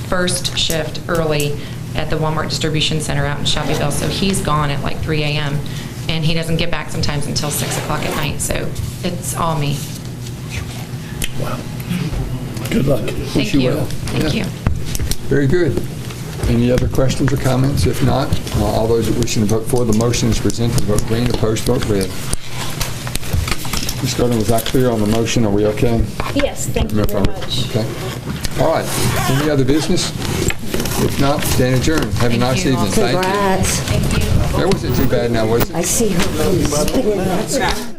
first shift early at the Walmart Distribution Center out in Shelbyville, so he's gone at like 3 a.m., and he doesn't get back sometimes until 6 o'clock at night, so it's all me. Wow. Good luck. Thank you. Thank you. Very good. Any other questions or comments? If not, all those that wish to vote for the motion is presented, vote green, opposed, vote red. Ms. Gordon, was that clear on the motion? Are we okay? Yes, thank you very much. Okay. All right. Any other business? If not, stand adjourned. Have a nice evening. Thank you. Congrats. That wasn't too bad now, was it? I see her.